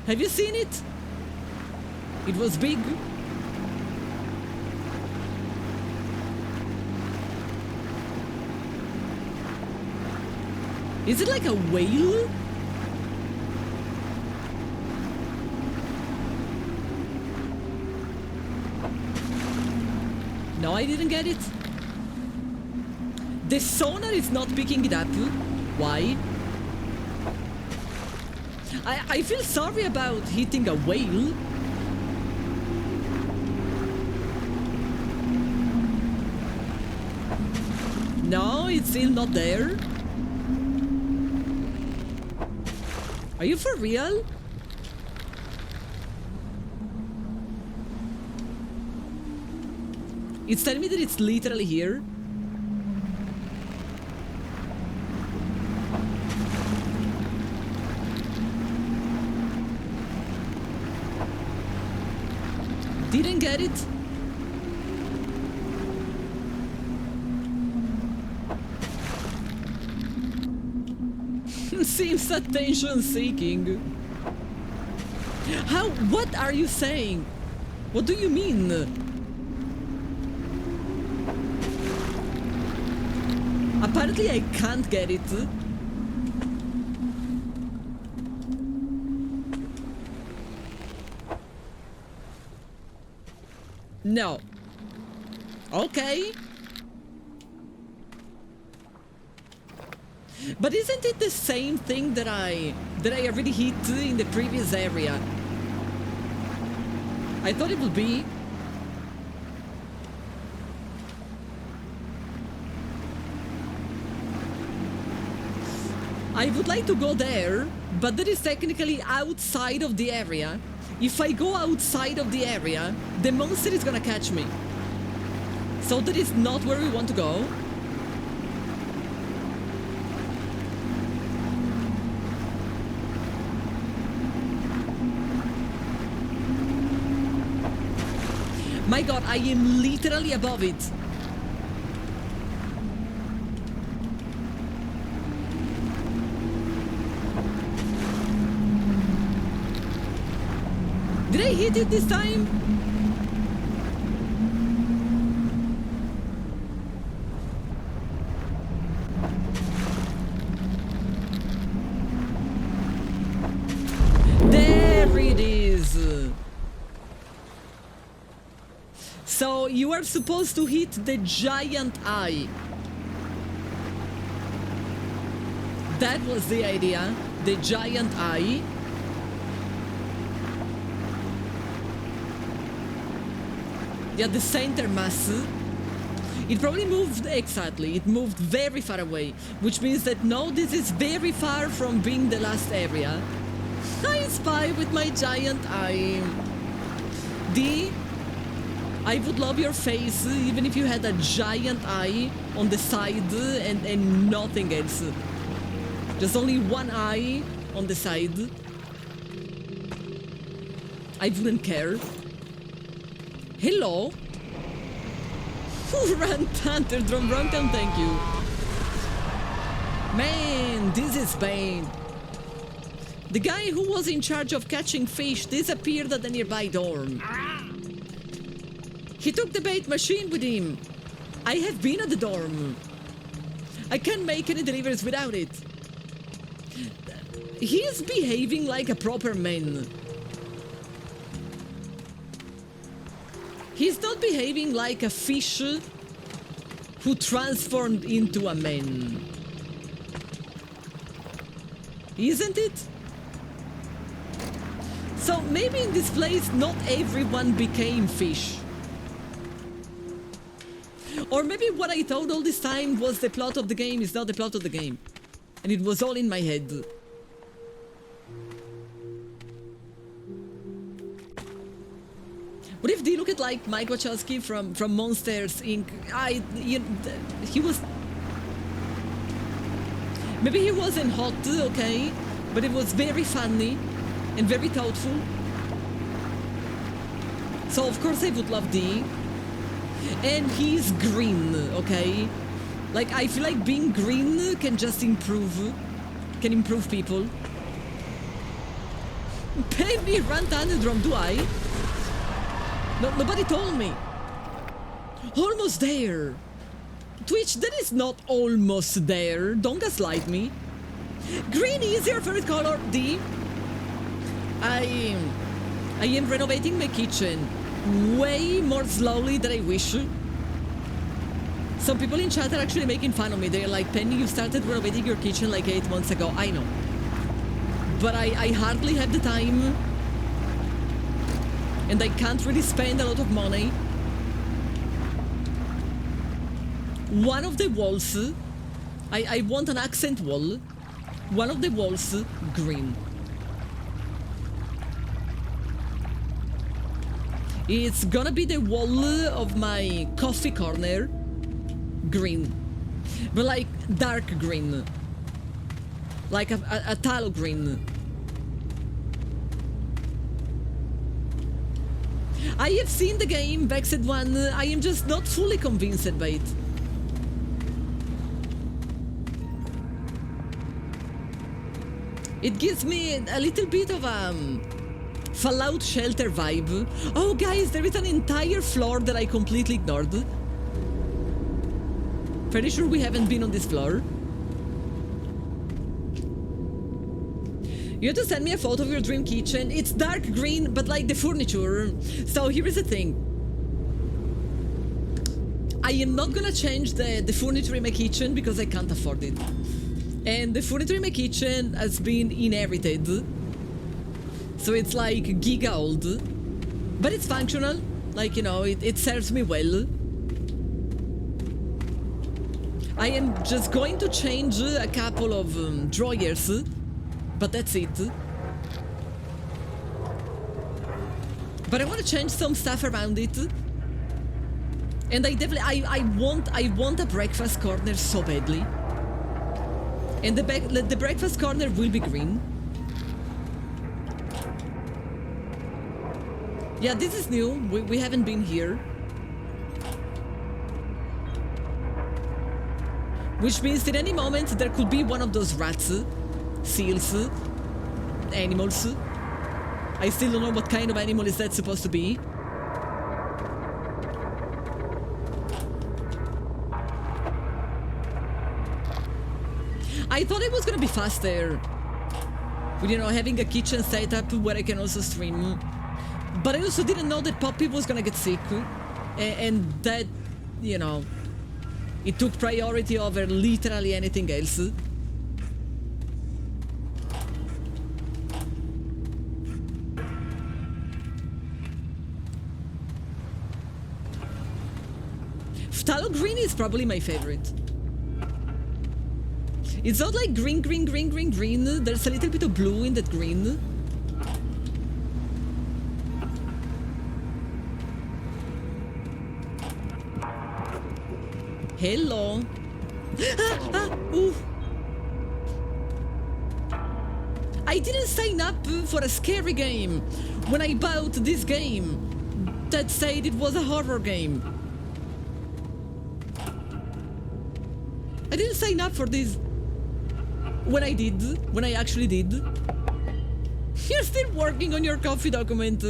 Have you seen it? It was big. Is it like a whale? No, I didn't get it. The sonar is not picking it up. Why? I feel sorry about hitting a whale. No, it's still not there. Are you for real? It's telling me that it's literally here. Didn't get it. Seems attention seeking. How? What are you saying? What do you mean? Apparently I can't get it. No. Okay. But isn't it the same thing that I already hit in the previous area? I thought it would be. I would like to go there, but that is technically outside of the area. If I go outside of the area, the monster is gonna catch me. So that is not where we want to go. My god, I am literally above it. Did I hit it this time? There it is. So you are supposed to hit the giant eye. That was the idea. The giant eye. Yeah, the center mass. It probably moved exactly. It moved very far away, which means that no, this is very far from being the last area. I spy with my giant eye. D, I would love your face even if you had a giant eye on the side and nothing else. Just only one eye on the side. I wouldn't care. Hello? Run Panther Drum Rundown, thank you. Man, this is bad. The guy who was in charge of catching fish disappeared at the nearby dorm. He took the bait machine with him. I have been at the dorm. I can't make any deliveries without it. He is behaving like a proper man. He's not behaving like a fish who transformed into a man. Isn't it? So maybe in this place not everyone became fish. Or maybe what I thought all this time was the plot of the game is not the plot of the game. And it was all in my head. What if they look at like Mike Wachowski from Monsters Inc? He was... Maybe he wasn't hot, okay? But it was very funny and very thoughtful. So of course I would love D. And he's green, okay? Like, I feel like being green can just improve people. Penny run Thunderdrum, do I? No, nobody told me. Almost there. Twitch, that is not almost there. Don't gaslight me. Green is your favorite color, D. I am renovating my kitchen way more slowly than I wish. Some people in chat are actually making fun of me. They're like, Penny, you started renovating your kitchen like 8 months ago. I know. But I hardly have the time. And I can't really spend a lot of money. One of the walls, I want an accent wall. One of the walls, green. It's gonna be the wall of my coffee corner, green. But like dark green. Like a tallow green. I have seen the game, Vexed One. I am just not fully convinced by it. It gives me a little bit of Fallout Shelter vibe. Oh guys, there is an entire floor that I completely ignored. Pretty sure we haven't been on this floor. You have to send me a photo of your dream kitchen. It's dark green, but like the furniture. So here is the thing. I am not gonna change the furniture in my kitchen because I can't afford it. And the furniture in my kitchen has been inherited. So it's like giga old. But it's functional. Like, you know, it serves me well. I am just going to change a couple of drawers. But that's it. But I want to change some stuff around it. And I definitely, I want a breakfast corner so badly. And the breakfast corner will be green. Yeah, this is new. We haven't been here. Which means at any moment there could be one of those rats, seals, animals. I still don't know what kind of animal is that supposed to be. I thought it was gonna be faster with, you know, having a kitchen setup where I can also stream. But I also didn't know that Poppy was gonna get sick. And that, you know, it took priority over literally anything else. Phthalo green is probably my favorite. It's not like green. There's a little bit of blue in that green. Hello. Ooh. I didn't sign up for a scary game when I bought this game that said it was a horror game. I didn't sign up for this. When I actually did. You're still working on your coffee document.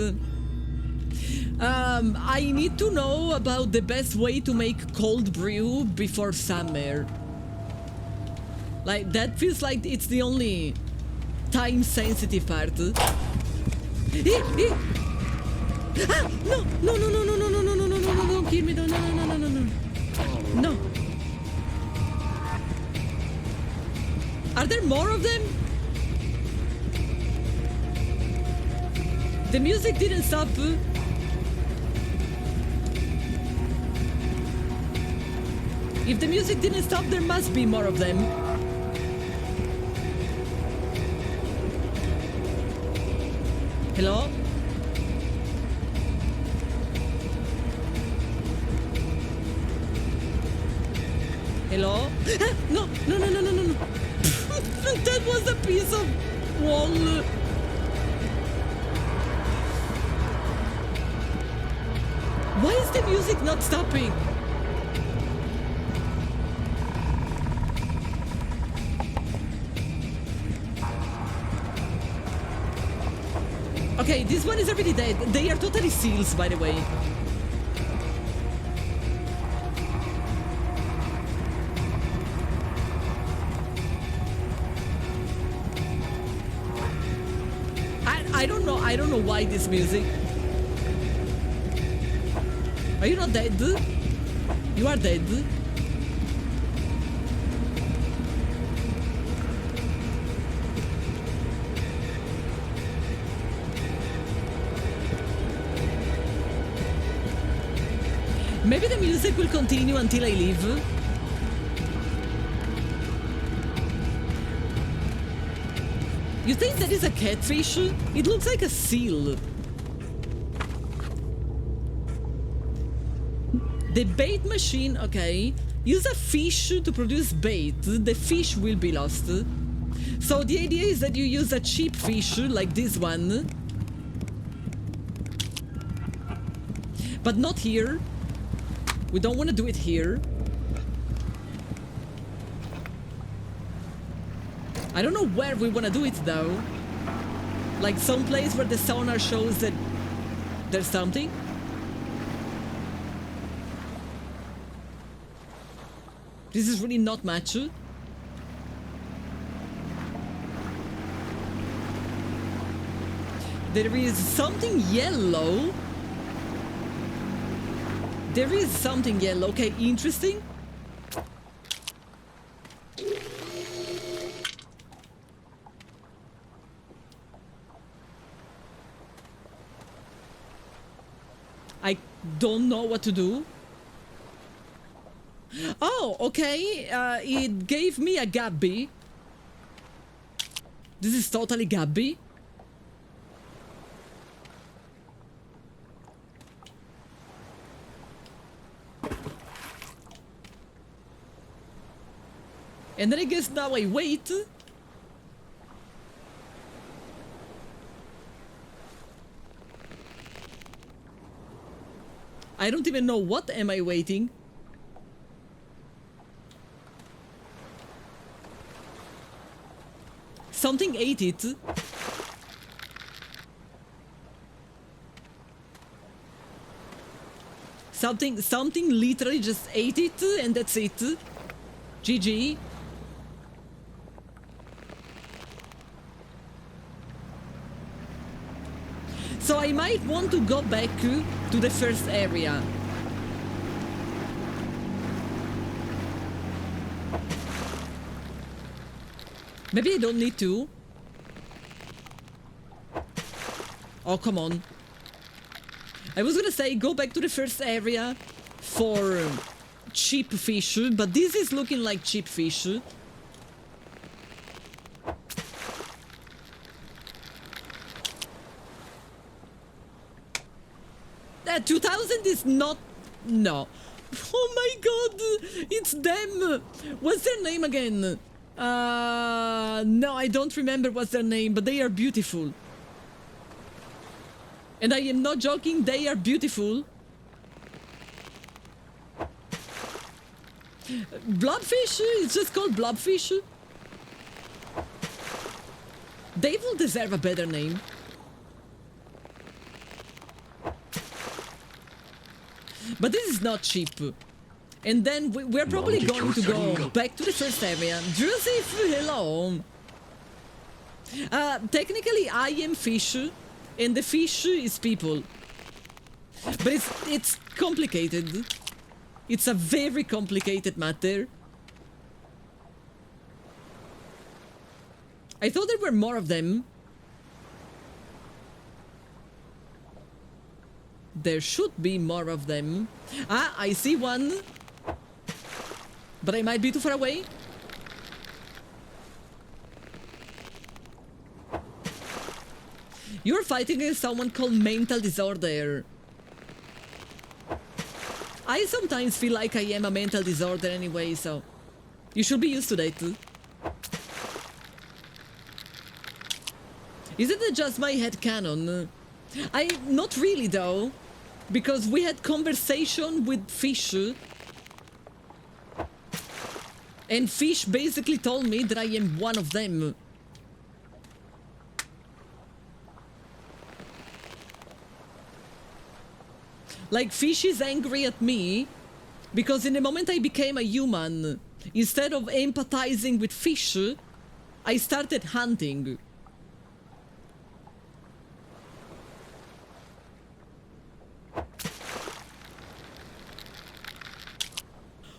I need to know about the best way to make cold brew before summer. Like, that feels like it's the only time-sensitive part. Ah, no! Don't kill me, no. Are there more of them? The music didn't stop. If the music didn't stop, there must be more of them. Hello? Hello? Ah, no. That was a piece of wall. Why is the music not stopping? Okay, this one is already dead. They are totally seals, by the way. I don't know why this music. Are you not dead? You are dead. Maybe the music will continue until I leave. You think that is a catfish? It looks like a seal. The bait machine, okay. Use a fish to produce bait. The fish will be lost. So the idea is that you use a cheap fish like this one. But not here. We don't want to do it here. I don't know where we want to do it though. Like some place where the sonar shows that there's something. This is really not much. There is something yellow. There is something yellow. Okay, interesting. I don't know what to do. Oh, okay. It gave me a Gabby. This is totally Gabby. And then I guess now I wait. I don't even know what am I waiting. Something ate it. Something literally just ate it and that's it. GG. So I might want to go back to the first area. Maybe I don't need to. Oh, come on. I was gonna say go back to the first area for cheap fish, but this is looking like cheap fish. 2000 is not... No. Oh my god! It's them! What's their name again? No, I don't remember what's their name, but they are beautiful. And I am not joking, they are beautiful. Blobfish? It's just called blobfish? They will deserve a better name. But this is not cheap. And then we're probably going to go back to the first area. Drusif, hello! Technically I am fish, and the fish is people. But it's complicated. It's a very complicated matter. I thought there were more of them. There should be more of them. Ah, I see one. But I might be too far away. You're fighting against someone called mental disorder. I sometimes feel like I am a mental disorder anyway, so you should be used to that. Isn't it just my headcanon? Not really though. because we had conversation with fish, and fish basically told me that I am one of them. Like, fish is angry at me because in the moment I became a human, instead of empathizing with fish, I started hunting.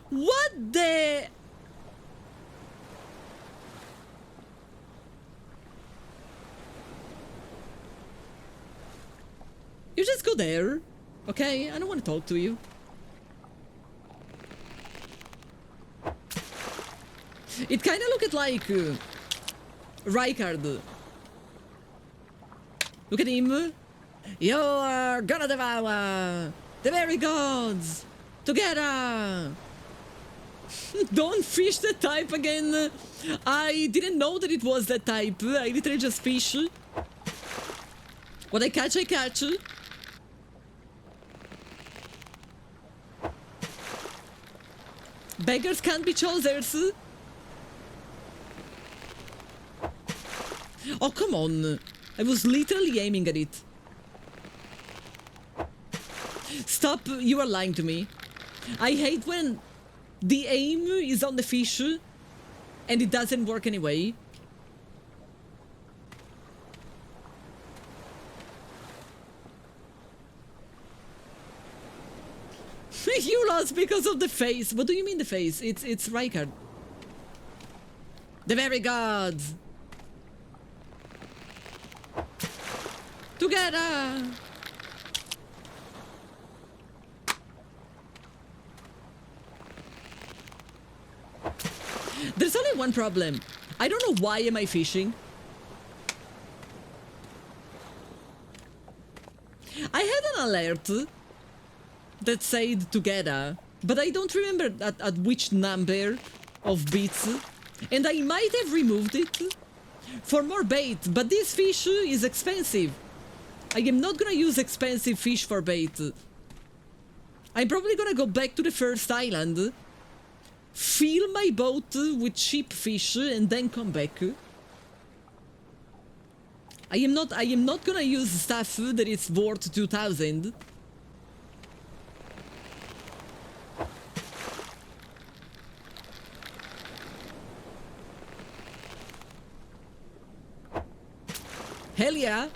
What the... You just go there, okay? I don't want to talk to you. It kind of looked like Rykard. Look at him. You're gonna devour the very gods together. Don't fish the type again. I didn't know that it was that type. I literally just fish. What I catch, I catch. Beggars can't be choosers. Oh, come on. I was literally aiming at it. Stop, you are lying to me. I hate when the aim is on the fish and it doesn't work anyway. You lost because of the face. What do you mean the face? It's Rykard. The very gods. Together. There's only one problem. I don't know why am I fishing. I had an alert that said together, but I don't remember at which number of bits, and I might have removed it for more bait, but this fish is expensive. I am not gonna use expensive fish for bait. I'm probably gonna go back to the first island, fill my boat with cheap fish, and then come back. I am not gonna use stuff that is worth 2,000. Hell yeah!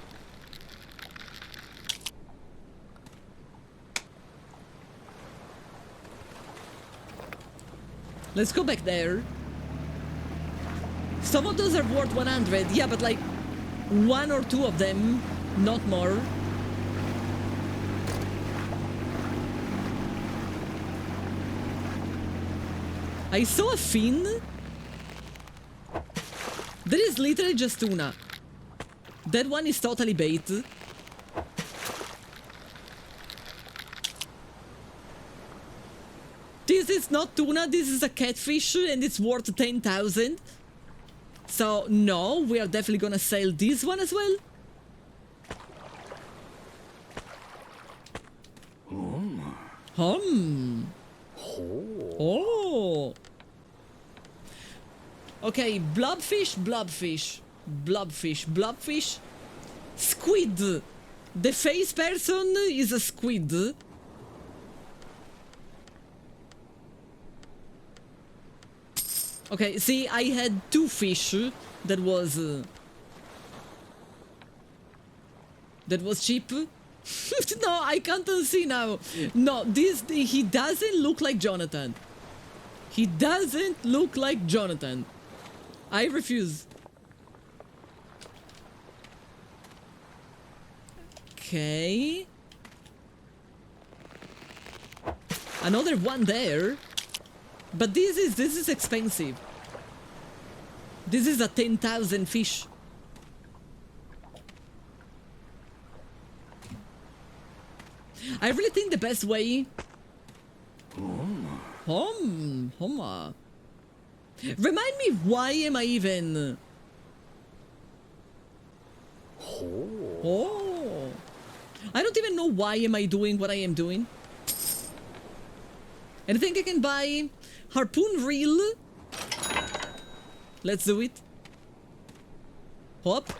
Let's go back there. Some of those are worth 100, yeah, but like one or two of them, not more. I saw a fin. That is literally just tuna. That one is totally bait. This is not tuna, this is a catfish and it's worth 10,000. So, no, we are definitely gonna sell this one as well. Oh. Okay, blobfish, blobfish. Blobfish, blobfish. Squid. The face person is a squid. Okay, see, I had two fish that was cheap. No, I can't unsee now. No, he doesn't look like Jonathan. He doesn't look like Jonathan. I refuse. Okay. Another one there. But this is expensive. This is a 10,000 fish. I really think the best way... Remind me, why am I even... I don't even know why am I doing what I am doing. And I think I can buy harpoon reel. Let's do it. Hop.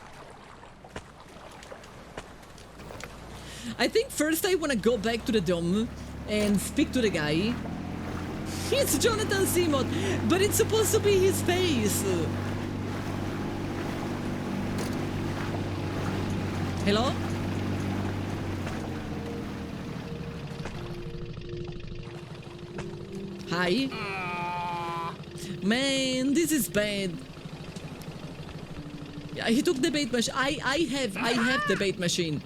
I think first I want to go back to the dome and speak to the guy. It's Jonathan Simon, but it's supposed to be his face. Hello? Hi. Man, this is bad. Yeah, he took the bait machine. I have the bait machine.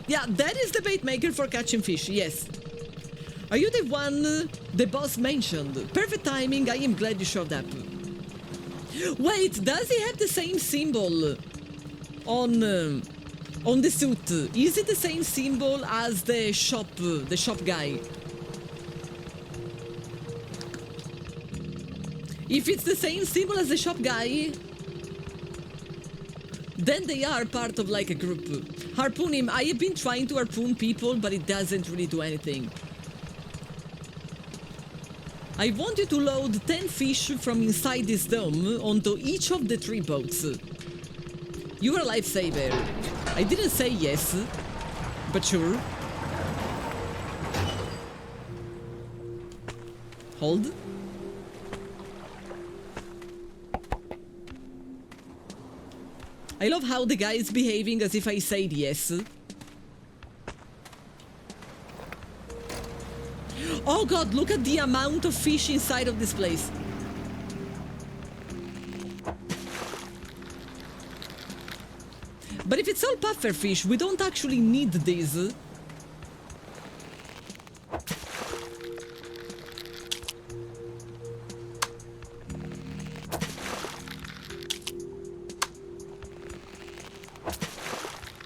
Yeah, that is the bait maker for catching fish, yes. Are you the one the boss mentioned? Perfect timing, I am glad you showed up. Wait, does he have the same symbol on the suit? Is it the same symbol as the shop guy? If it's the same symbol as the shop guy, then they are part of like a group. Harpoon him. I have been trying to harpoon people, but it doesn't really do anything. I want you to load 10 fish from inside this dome onto each of the 3 boats. You are a lifesaver. I didn't say yes, but sure. Hold. I love how the guy is behaving as if I said yes. Oh god, look at the amount of fish inside of this place. But if it's all puffer fish, we don't actually need these.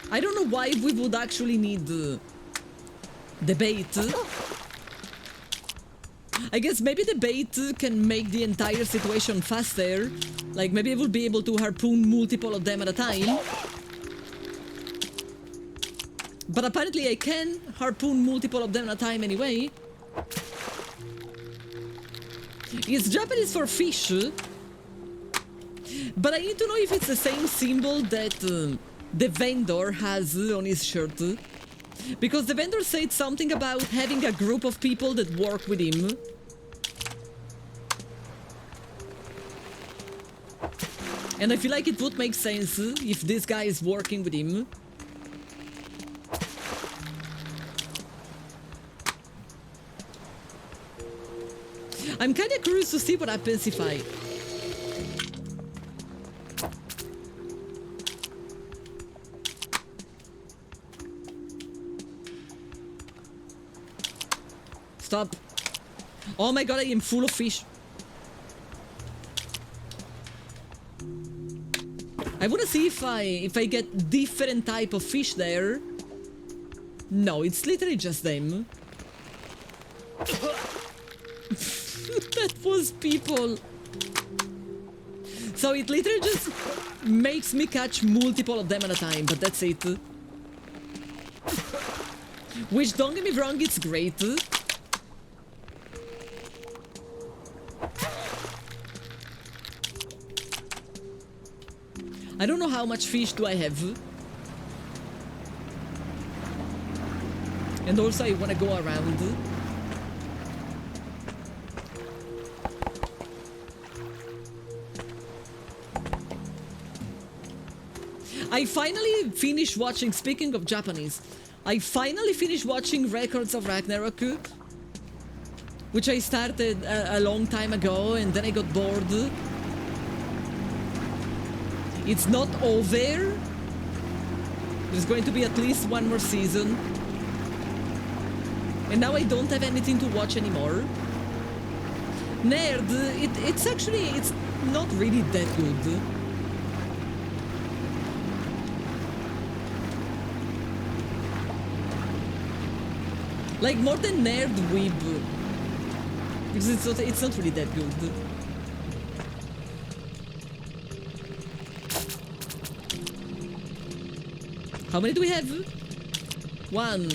I don't know why we would actually need the bait. I guess maybe the bait can make the entire situation faster. Like maybe I will be able to harpoon multiple of them at a time. But apparently I can harpoon multiple of them at a time anyway. It's Japanese for fish. But I need to know if it's the same symbol that the vendor has on his shirt. Because the vendor said something about having a group of people that work with him. And I feel like it would make sense if this guy is working with him. I'm kinda curious to see what happens if I... Stop. Oh my god, I am full of fish. I wanna see if I get different type of fish there. No, it's literally just them. That was people. So it literally just makes me catch multiple of them at a time, but that's it. Which, don't get me wrong, it's great. I don't know how much fish do I have. And also I want to go around. I finally finished watching, speaking of Japanese, I finally finished watching Records of Ragnarok, which I started a long time ago and then I got bored. It's not over. There's going to be at least one more season. And now I don't have anything to watch anymore. Nerd, it's actually, it's not really that good. Like more than Nerd, Weeb. Because it's not really that good. How many do we have? 1,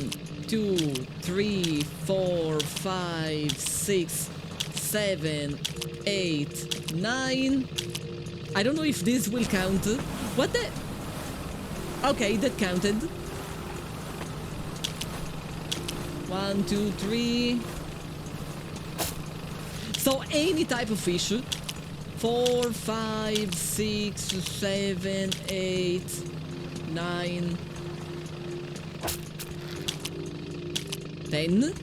2, 3, 4, 5, 6, 7, 8, 9. I don't know if this will count. What the? Okay, that counted. 1, 2, 3. So any type of fish. 4, 5, 6, 7, 8, 9, 10.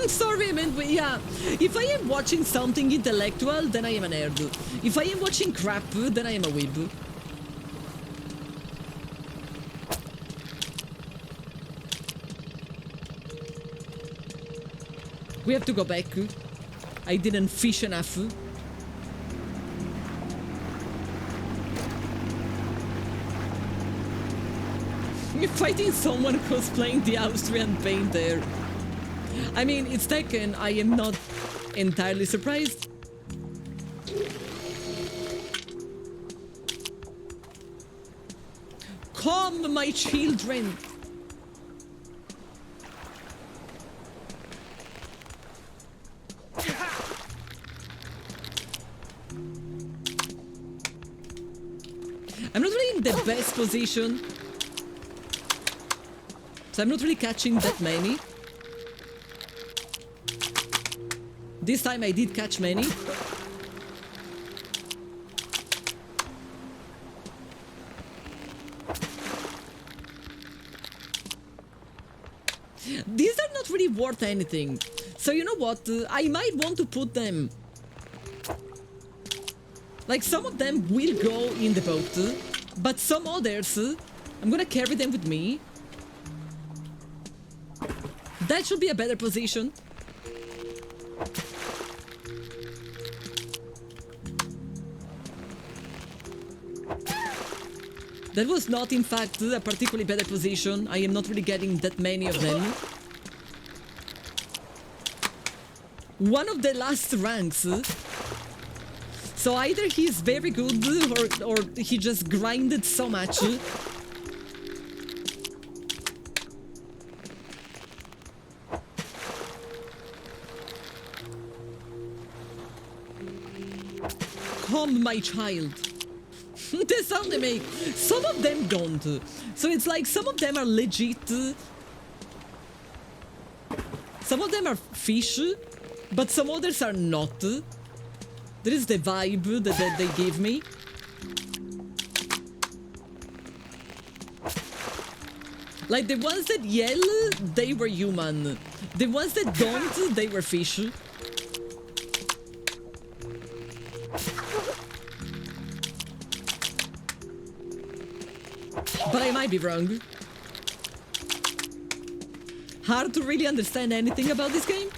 Sorry, man, but yeah. If I am watching something intellectual, then I am a nerd. If I am watching crap, then I am a weeb. We have to go back. I didn't fish enough. You're fighting someone cosplaying the Austrian painter. I mean, it's Tekken. I am not entirely surprised. Come, my children. I'm not really in the best position, so I'm not really catching that many. This time I did catch many. These are not really worth anything. So you know what? I might want to put them... Like, some of them will go in the boat, but some others, I'm gonna carry them with me. That should be a better position. That was not, in fact, a particularly better position. I am not really getting that many of them. One of the last ranks. So either he's very good or he just grinded so much. Come, my child. The sound they make. Some of them don't. So it's like some of them are legit. Some of them are fish, but some others are not. There is the vibe that they give me. Like the ones that yell, they were human. The ones that don't, they were fish. But I might be wrong. Hard to really understand anything about this game.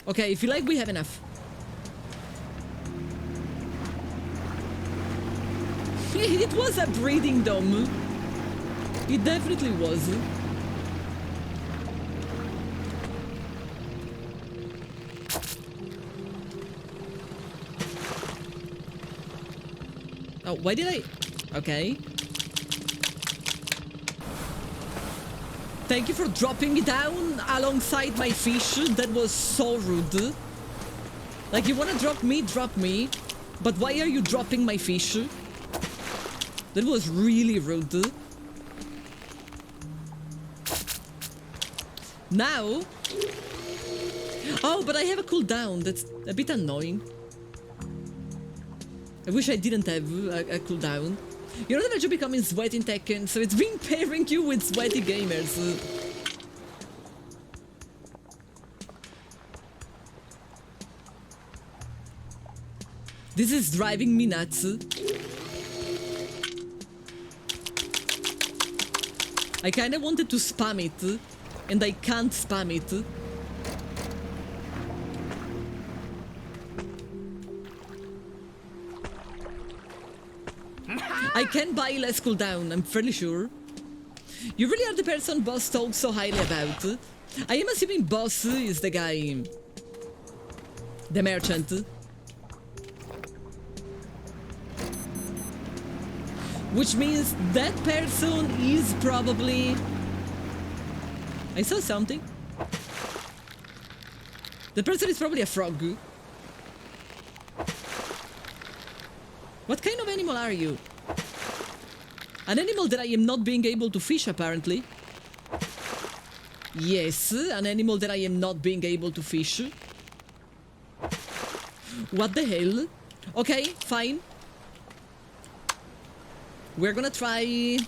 Okay, I feel like we have enough. It was a breeding dome. It definitely was. Oh, why did I... Okay. Thank you for dropping me down alongside my fish. That was so rude. Like, you wanna drop me? But why are you dropping my fish? That was really rude. Now... Oh, but I have a cooldown. That's a bit annoying. I wish I didn't have a cooldown. You're not eventually becoming sweaty in Tekken, so it's been pairing you with sweaty gamers. This is driving me nuts. I kinda wanted to spam it, and I can't spam it. I can buy less cooldown, I'm fairly sure. You really are the person Boss talks so highly about. I am assuming Boss is the guy... The merchant. Which means that person is probably... I saw something. The person is probably a frog. What kind of animal are you? An animal that I am not being able to fish, apparently. Yes, an animal that I am not being able to fish. What the hell? Okay, fine. We're gonna try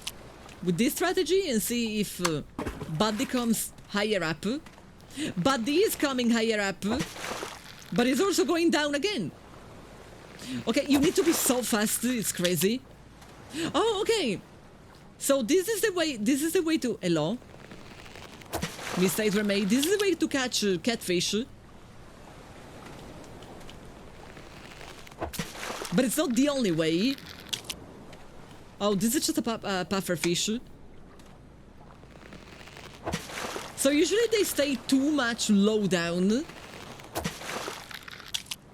with this strategy and see if Buddy comes higher up. Buddy is coming higher up, but he's also going down again. Okay, you need to be so fast, it's crazy. Oh, okay. So this is the way to... Hello? Mistakes were made. This is the way to catch catfish. But it's not the only way. Oh, this is just a puffer fish. So usually they stay too much low down.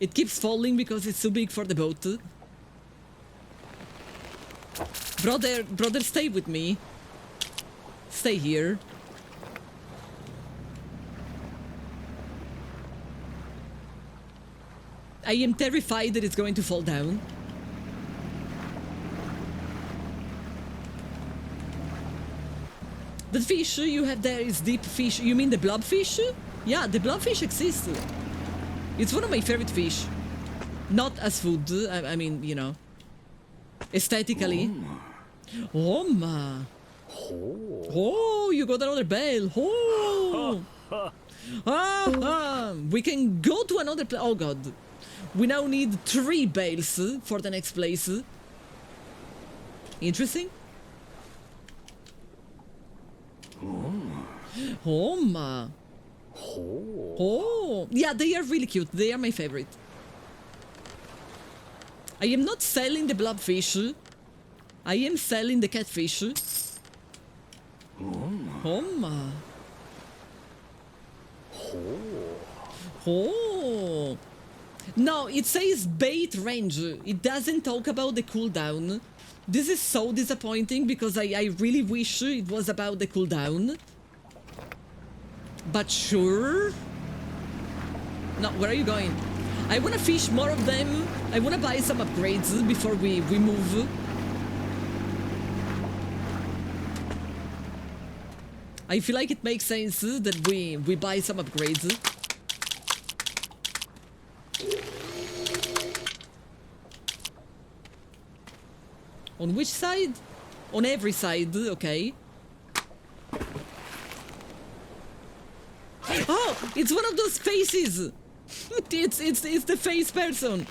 It keeps falling because it's too big for the boat. Brother, stay with me. Stay here. I am terrified that it's going to fall down. The fish you have there is deep fish. You mean the blobfish? Yeah, the blobfish exists. It's one of my favorite fish. Not as food, I mean, you know. Aesthetically. Oh, ma. Oh, you got another bell. Oh. We can go to another place. Oh, God. We now need 3 bales for the next place. Interesting. Oh, ma. Oh. Yeah, they are really cute. They are my favorite. I am not selling the blobfish. I am selling the catfish. Oh, ma. Oh. No, it says bait range. It doesn't talk about the cooldown. This is so disappointing because I really wish it was about the cooldown. But sure. No, where are you going? I want to fish more of them. I want to buy some upgrades before we move. I feel like it makes sense that we buy some upgrades. On which side? On every side, okay. Oh, it's one of those faces. It's the face person.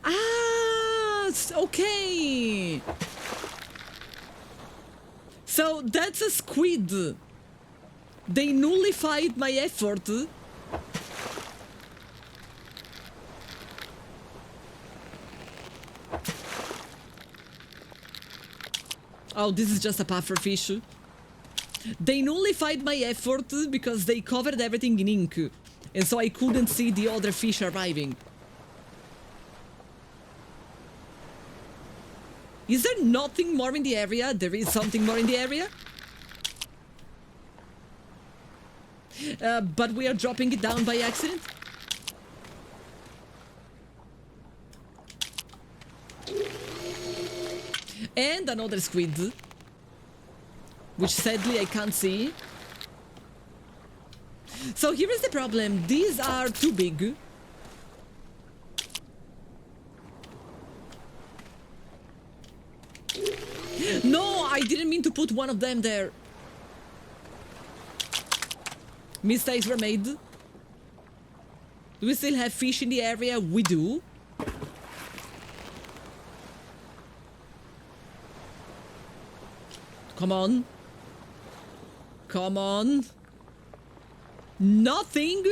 Ah, okay. So that's a squid. They nullified my effort. Oh, this is just a puffer fish. They nullified my effort because they covered everything in ink. And so I couldn't see the other fish arriving. Is there nothing more in the area? There is something more in the area? But we are dropping it down by accident? And another squid. Which sadly I can't see. So here is the problem. These are too big. No, I didn't mean to put one of them there. Mistakes were made. Do we still have fish in the area? We do. Come on. Come on. Nothing?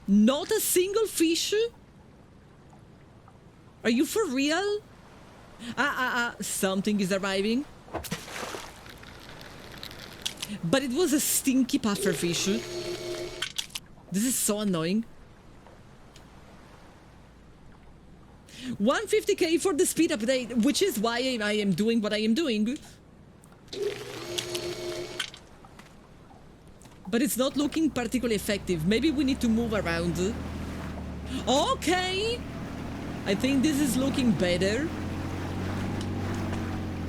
Not a single fish? Are you for real? Something is arriving. But it was a stinky puffer fish. This is so annoying. 150k for the speed update, which is why I am doing what I am doing. But it's not looking particularly effective. Maybe we need to move around. Okay! I think this is looking better.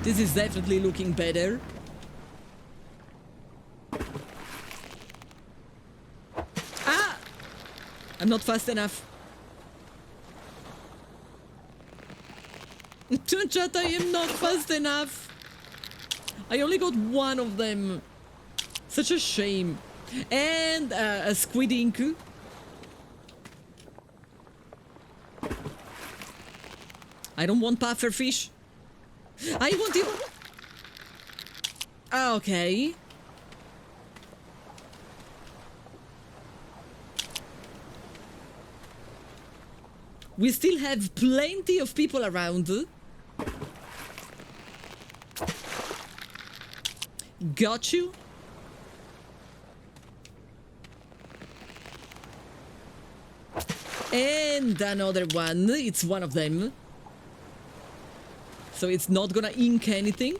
This is definitely looking better. Ah! I'm not fast enough. Chat, I am not fast enough. I only got one of them. Such a shame. And a squid ink. I don't want puffer fish. I want you. Okay. We still have plenty of people around. Got you. And another one. It's one of them. So it's not gonna ink anything.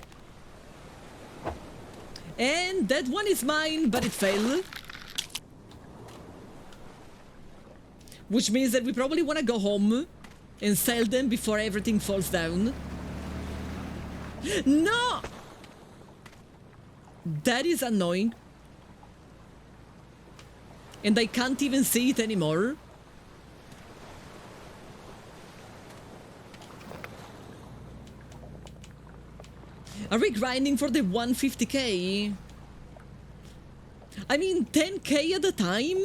And that one is mine, but it failed. Which means that we probably want to go home and sell them before everything falls down. No! That is annoying. And I can't even see it anymore. Are we grinding for the 150k? I mean, 10k at a time?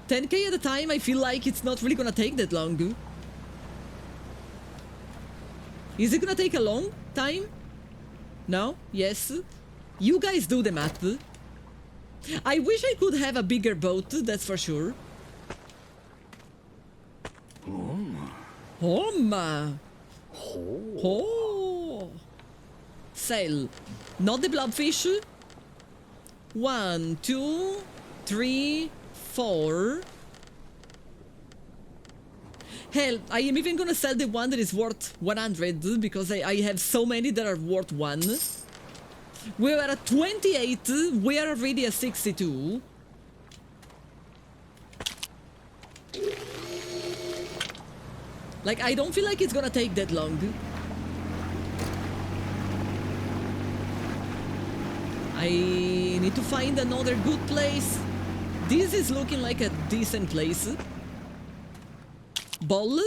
10k at a time, I feel like it's not really gonna take that long. Is it gonna take a long time? No? Yes? You guys do the math. I wish I could have a bigger boat, that's for sure. Home! Oh! Sail. Not the blobfish. 1, 2, 3, 4. Hell, I am even gonna sell the one that is worth 100 because I have so many that are worth 1. We are at 28. We are already at 62. Like, I don't feel like it's gonna take that long. I need to find another good place. This is looking like a decent place. Ball?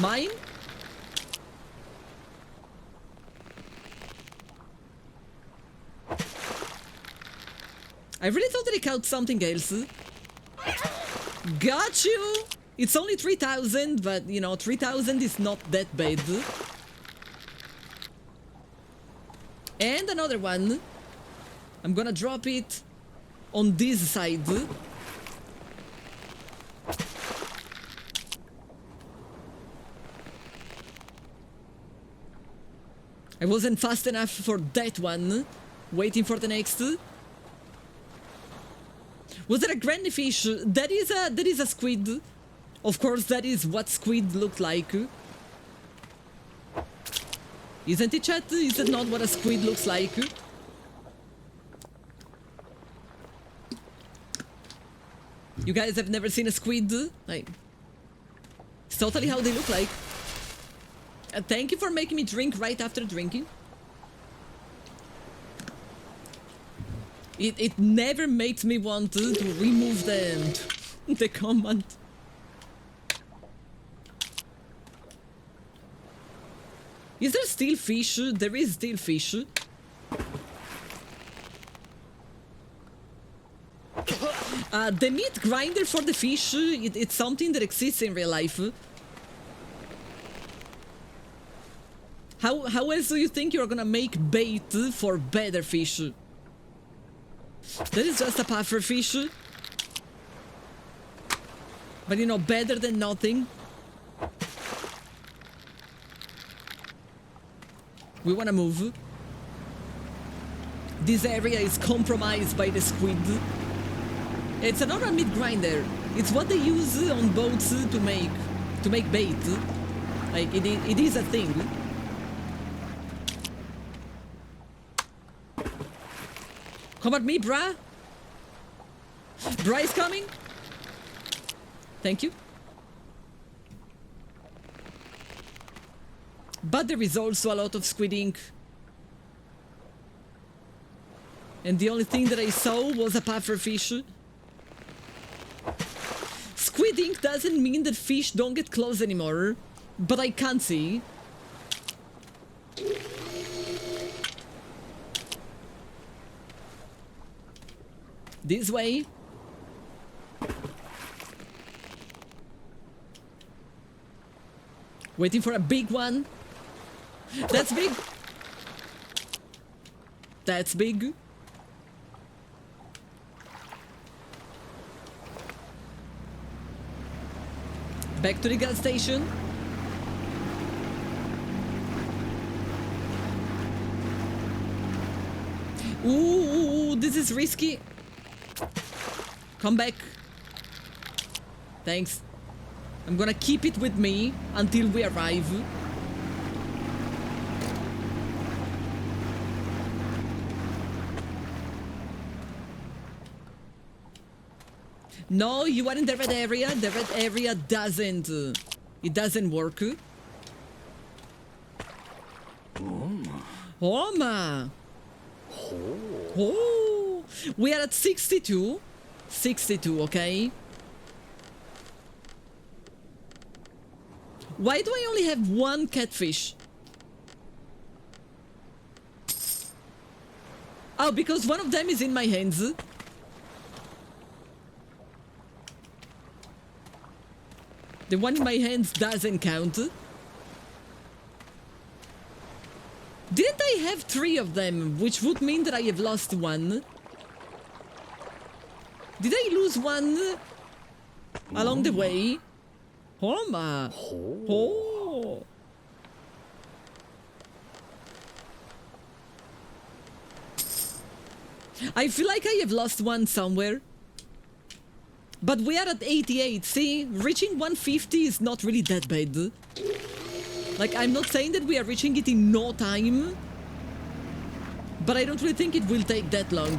Mine? I really thought that I caught something else. Got you! It's only 3,000, but, you know, 3,000 is not that bad. And another one. I'm gonna drop it on this side. I wasn't fast enough for that one. Waiting for the next. Was that a granny fish? That is a squid. Of course, that is what squid looked like. Isn't it, chat? Is it not what a squid looks like? You guys have never seen a squid? Like, it's totally how they look like. Thank you for making me drink right after drinking. It never makes me want to remove the comment. Is there still fish? There is still fish. The meat grinder for the fish, it's something that exists in real life. How else do you think you're gonna make bait for better fish? That is just a puffer fish. But you know, better than nothing. We wanna move. This area is compromised by the squid. It's another meat grinder. It's what they use on boats to make bait. Like it is a thing. Come at me, brah. Brah is coming. Thank you. But there is also a lot of squid ink. And the only thing that I saw was a puffer fish. Squid ink doesn't mean that fish don't get close anymore, but I can't see. This way. Waiting for a big one. That's big. That's big. Back to the gas station. Ooh, this is risky. Come back. Thanks. I'm gonna keep it with me until we arrive. No, you are in the red area. The red area doesn't... it doesn't work. Oh, ma. Oh. We are at 62. 62, okay. Why do I only have one catfish? Oh, because one of them is in my hands. The one in my hands doesn't count. Didn't I have 3 of them, which would mean that I have lost one? Did I lose one along the way? Oh, ma. Oh. I feel like I have lost one somewhere. But we are at 88, see? Reaching 150 is not really that bad. Like, I'm not saying that we are reaching it in no time. But I don't really think it will take that long.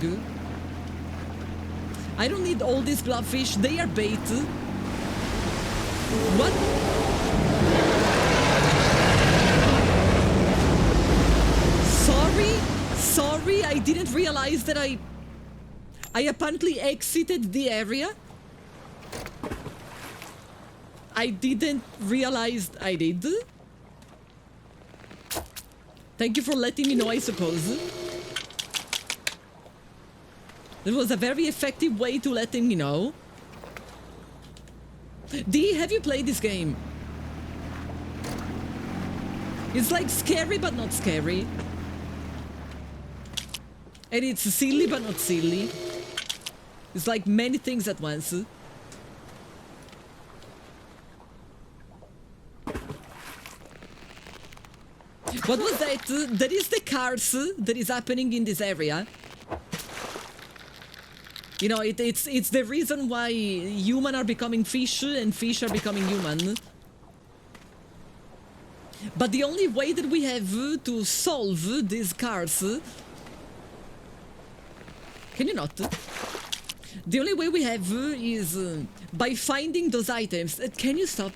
I don't need all these blobfish, they are bait. What? Sorry, I didn't realize that I apparently exited the area. I didn't realize I did. Thank you for letting me know, I suppose. That was a very effective way to letting me know. D, have you played this game? It's like scary but not scary. And it's silly but not silly. It's like many things at once. What was that? That is the cars that is happening in this area. You know, it's the reason why humans are becoming fish and fish are becoming human. But the only way that we have to solve these cars... Can you not? The only way we have is by finding those items. Can you stop?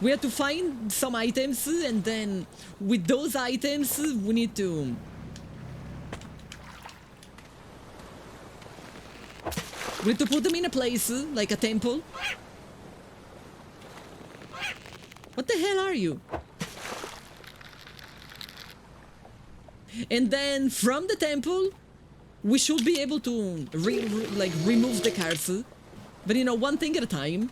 We have to find some items and then with those items we need to... We need to put them in a place, like a temple. What the hell are you? And then from the temple, we should be able to remove the cards. But you know, one thing at a time.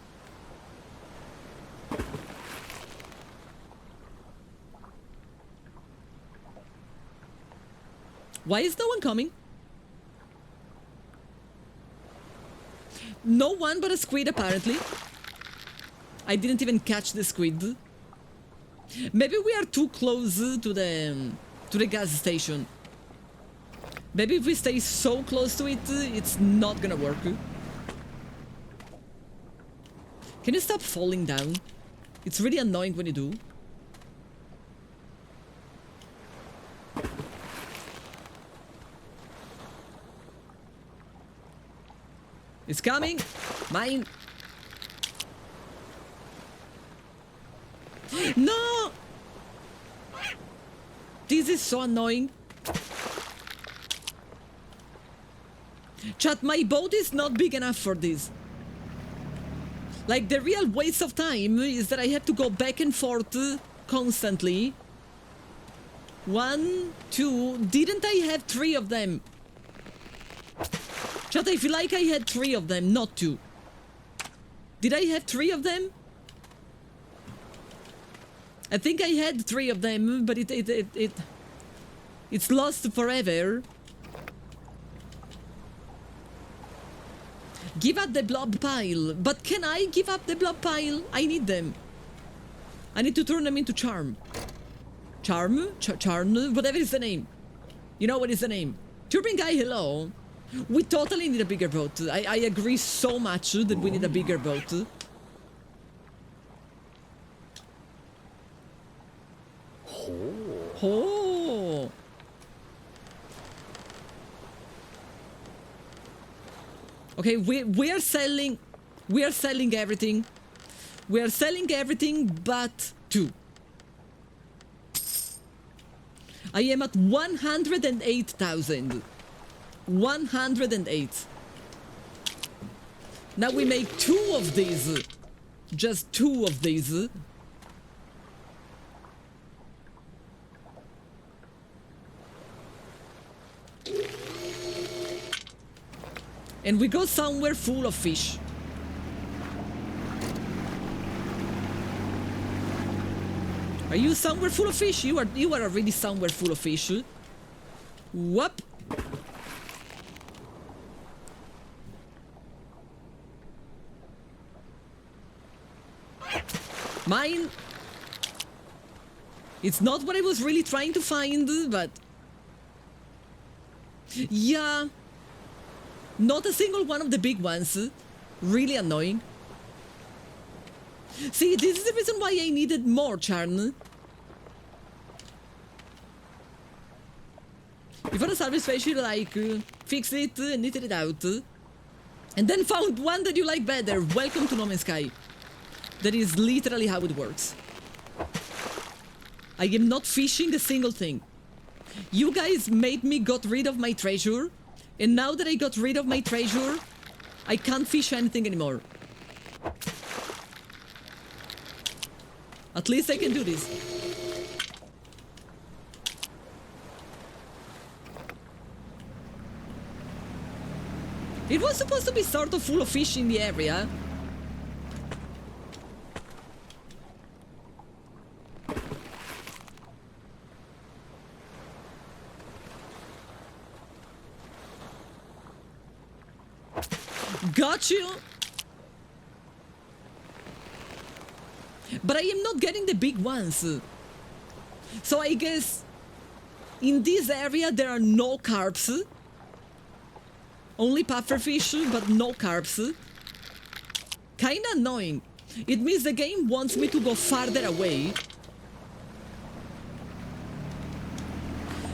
Why is no one coming? No one but a squid, apparently. I didn't even catch the squid. Maybe we are too close to the gas station. Maybe if we stay so close to it, it's not gonna work. Can you stop falling down? It's really annoying when you do. It's coming! Mine! No! This is so annoying. Chat, my boat is not big enough for this. Like, the real waste of time is that I have to go back and forth constantly. 1, 2... Didn't I have 3 of them? Chat, I feel like I had 3 of them, not 2. Did I have 3 of them? I think I had 3 of them, but it's lost forever. Give up the blob pile. But can I give up the blob pile? I need them. I need to turn them into charm. Charm? Charm? Whatever is the name. You know what is the name? Turbine guy, hello. We totally need a bigger boat. I agree so much that we need a bigger boat. Oh. Okay, we are selling everything. We are selling everything but 2. I am at 108,000. 108. Now we make 2 of these. Just 2 of these. And we go somewhere full of fish. Are you somewhere full of fish? You are already somewhere full of fish. Whoop. Mine. It's not what I was really trying to find, but yeah. Not a single one of the big ones. Really annoying. See, this is the reason why I needed more charm. You found a salvage fish you like, fixed it, knitted it out, and then found one that you like better. Welcome to No Man's Sky. That is literally how it works. I am not fishing a single thing. You guys made me got rid of my treasure. And now that I got rid of my treasure, I can't fish anything anymore. At least I can do this. It was supposed to be sort of full of fish in the area. Got you! But I am not getting the big ones. So I guess in this area there are no carps. Only pufferfish, but no carps. Kinda annoying. It means the game wants me to go farther away.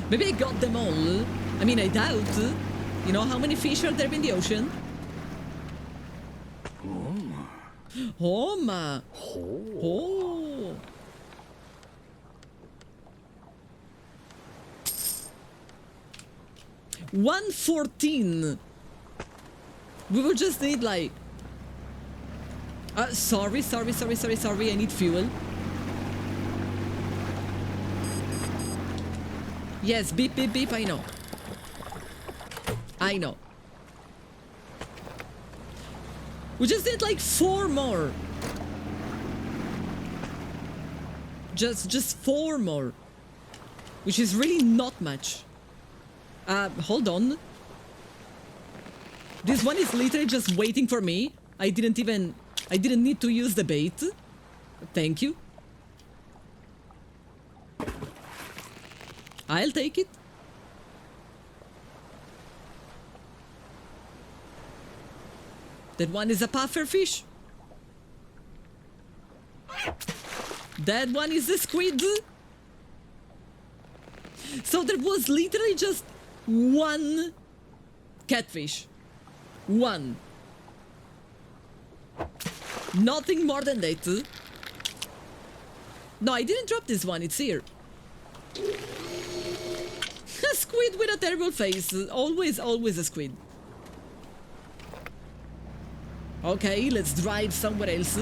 Maybe I got them all. I mean, I doubt. You know how many fish are there in the ocean? Oh, ma. Oh. $114. We will just need like... sorry. I need fuel. Yes, beep, beep, beep, I know. I know. We just need like 4 more. Just 4 more. Which is really not much. Hold on. This one is literally just waiting for me. I didn't need to use the bait. Thank you. I'll take it. That one is a pufferfish. That one is a squid. So there was literally just one catfish. One. Nothing more than that. No, I didn't drop this one, it's here. A squid with a terrible face. Always, always a squid. Okay, let's drive somewhere else.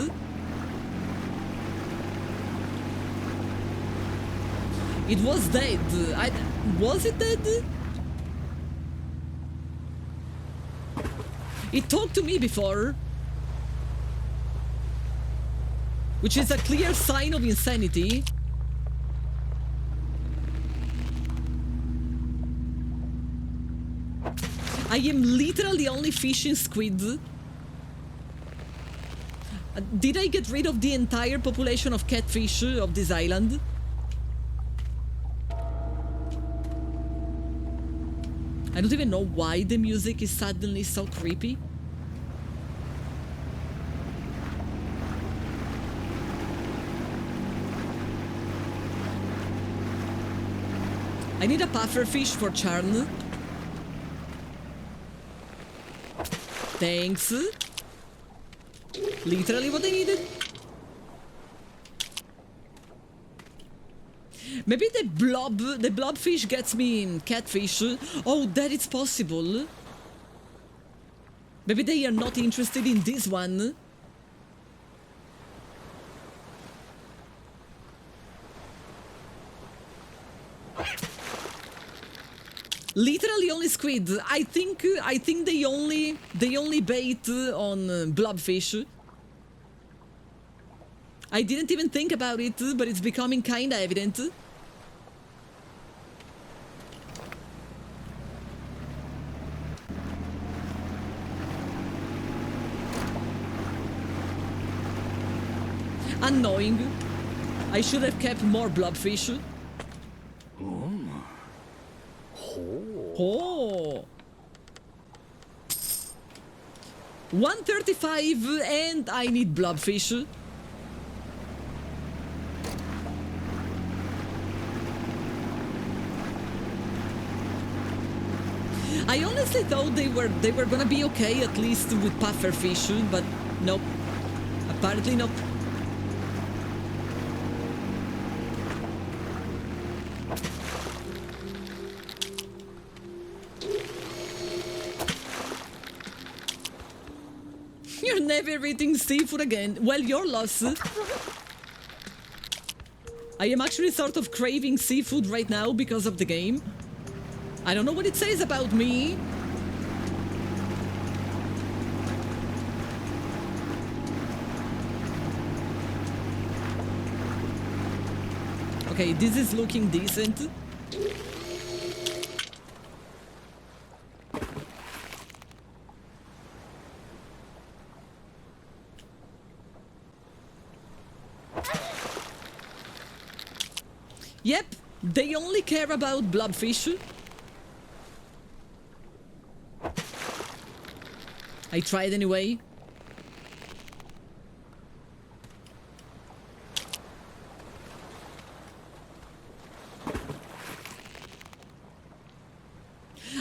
It was dead. Was it dead? It talked to me before. Which is a clear sign of insanity. I am literally only fishing squid. Did I get rid of the entire population of catfish of this island? I don't even know why the music is suddenly so creepy. I need a pufferfish for Charn. Thanks. Literally what I needed. Maybe the blobfish gets me in catfish. Oh, that is possible. Maybe they are not interested in this one. Literally only squid. I think they only bait on blobfish. I didn't even think about it, but it's becoming kinda evident. Annoying. I should have kept more blobfish. Oh. 135 and I need blobfish. I honestly thought they were gonna be okay, at least with pufferfish, but nope. Apparently not. You're never eating seafood again. Well, your loss. I am actually sort of craving seafood right now because of the game. I don't know what it says about me. Okay, this is looking decent. Yep, they only care about blobfish. I tried anyway.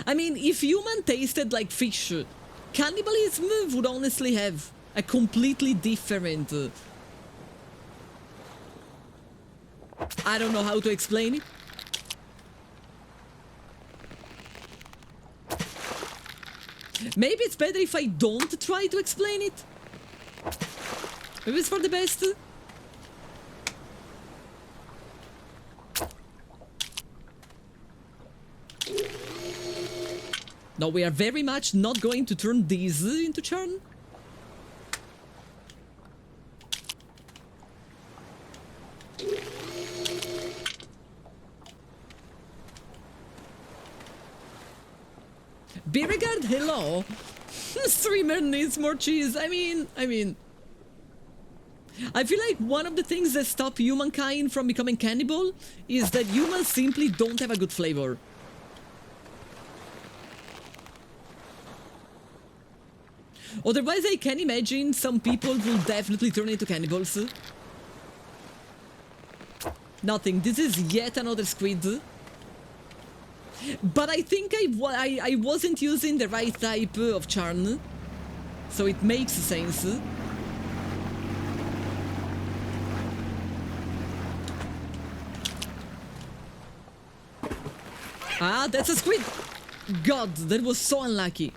I mean, if human tasted like fish, cannibalism would honestly have a completely different... I don't know how to explain it. Maybe it's better if I don't try to explain it. Maybe it's for the best. No, we are very much not going to turn these into churn. Beauregard, hello. Streamer needs more cheese. I mean, I feel like one of the things that stop humankind from becoming cannibal is that humans simply don't have a good flavor. Otherwise, I can imagine some people will definitely turn into cannibals. Nothing. This is yet another squid. But I think I wasn't using the right type of charm. So it makes sense. Ah, that's a squid! God, that was so unlucky.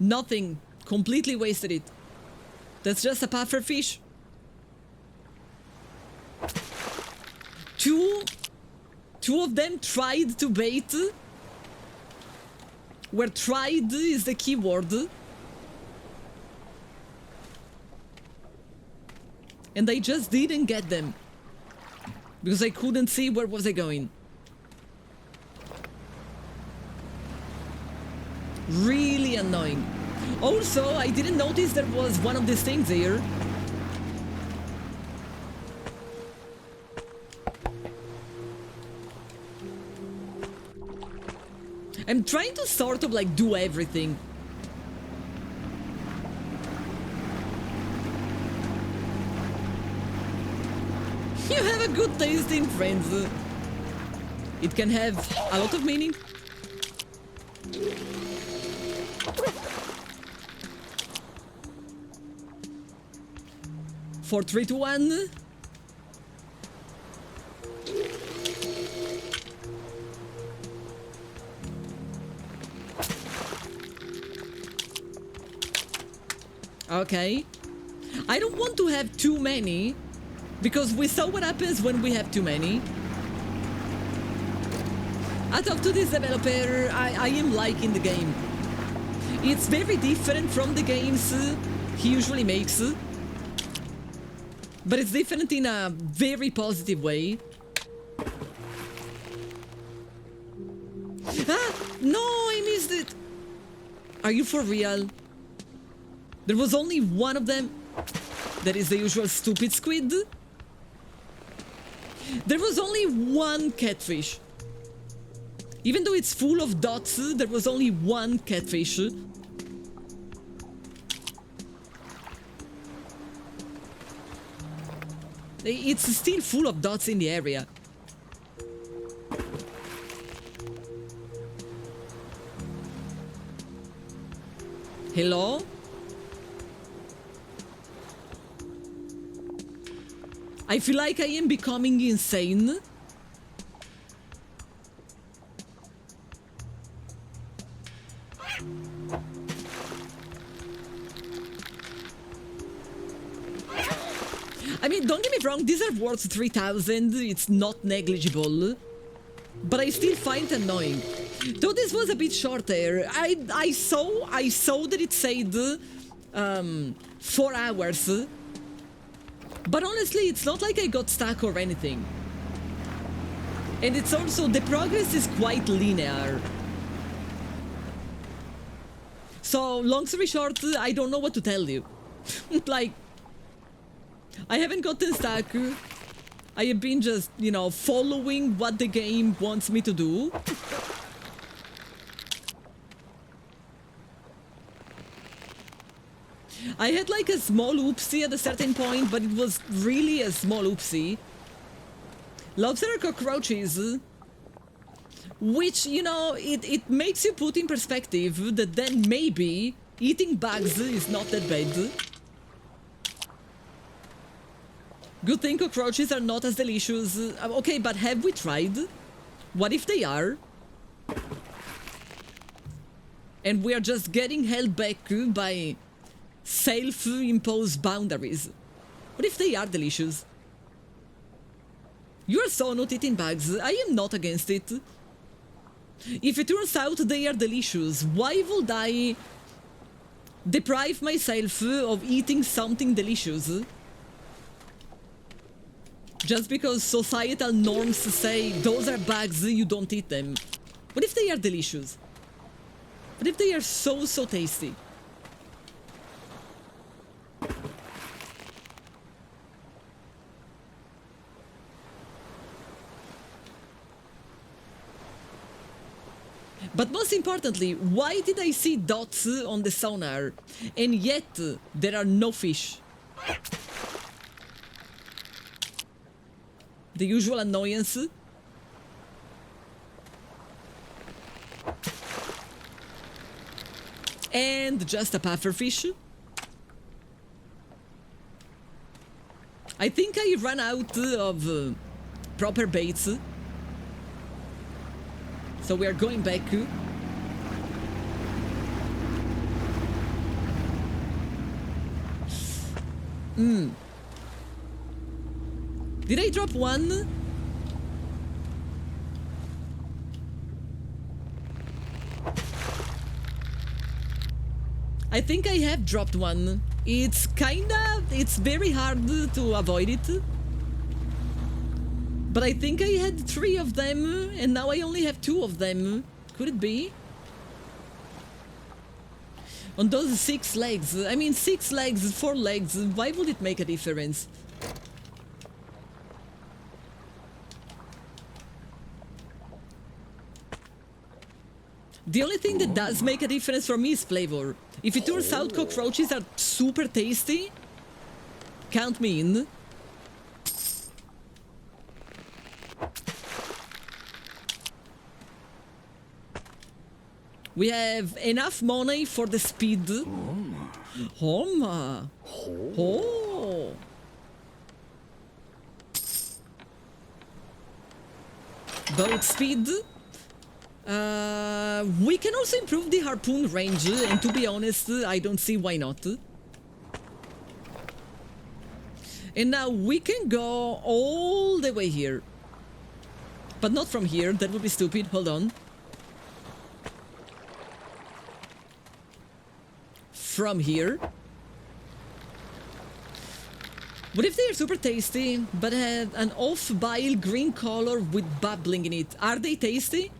Nothing. Completely wasted it. That's just a puffer fish. Two of them tried to bait. Where tried is the key word. And I just didn't get them. Because I couldn't see where was I going. Really annoying. Also, I didn't notice there was one of these things here. I'm trying to sort of like do everything. You have a good taste in friends. It can have a lot of meaning. For 3, 2, 1. Okay. I don't want to have too many, because we saw what happens when we have too many. I talked to this developer, I am liking the game. It's very different from the games he usually makes. But it's different in a very positive way. Ah! No, I missed it! Are you for real? There was only one of them? That is the usual stupid squid? There was only one catfish. Even though it's full of dots, there was only one catfish. It's still full of dots in the area. Hello? I feel like I am becoming insane. I mean, don't get me wrong, these are worth 3,000, it's not negligible. But I still find it annoying. Though this was a bit shorter, I saw that it said 4 hours. But honestly, it's not like I got stuck or anything. And it's also, the progress is quite linear. So, long story short, I don't know what to tell you. Like, I haven't gotten stuck. I have been just, you know, following what the game wants me to do. I had like a small oopsie at a certain point, but it was really a small oopsie. Lobster are cockroaches. Which, you know, it makes you put in perspective that then maybe eating bugs is not that bad. Good thing cockroaches are not as delicious. Okay, but have we tried? What if they are? And we are just getting held back by self-imposed boundaries. What if they are delicious? You are so not eating bugs. I am not against it. If it turns out they are delicious, why would I deprive myself of eating something delicious? Just because societal norms say those are bugs, you don't eat them. What if they are delicious? What if they are so tasty? But most importantly, why did I see dots on the sonar and yet there are no fish? The usual annoyance. And just a pufferfish. I think I ran out of proper baits. So we are going back. Did I drop one? I think I have dropped one. It's very hard to avoid it. But I think I had 3 of them, and now I only have 2 of them. Could it be? On those 6 legs. I mean, 6 legs, 4 legs. Why would it make a difference? The only thing that does make a difference for me is flavor. If it turns out cockroaches are super tasty, count me in. We have enough money for the speed. Homa. Oh. Boat speed. We can also improve the harpoon range, and to be honest, I don't see why not. And now we can go all the way here. But not from here, that would be stupid. Hold on. From here. What if they are super tasty, but have an off-bile green color with bubbling in it? Are they tasty?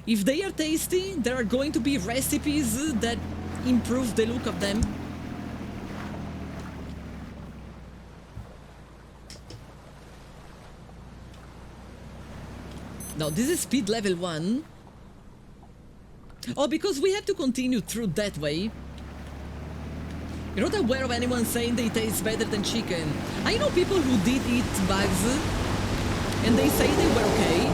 If they are tasty, there are going to be recipes that improve the look of them. Now, this is speed level 1. Oh, because we have to continue through that way. You're not aware of anyone saying they taste better than chicken. I know people who did eat bugs, and they say they were okay.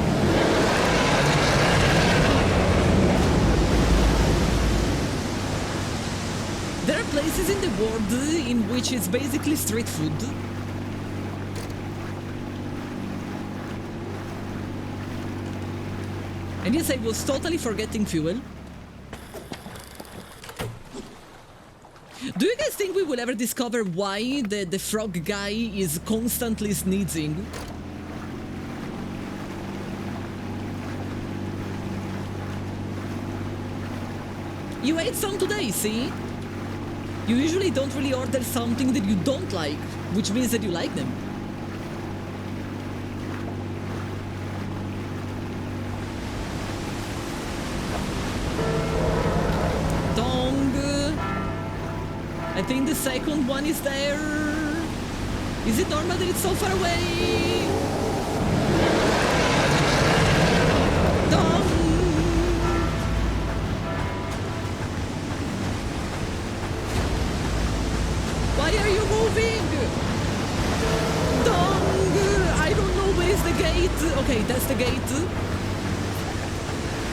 There are places in the world in which it's basically street food. And yes, I was totally forgetting fuel. Do you guys think we will ever discover why the frog guy is constantly sneezing? You ate some today, see? You usually don't really order something that you don't like, which means that you like them. Dong. I think the second one is there. Is it normal that it's so far away? Dong. Why are you moving? Dong! I don't know where is the gate. Okay, that's the gate.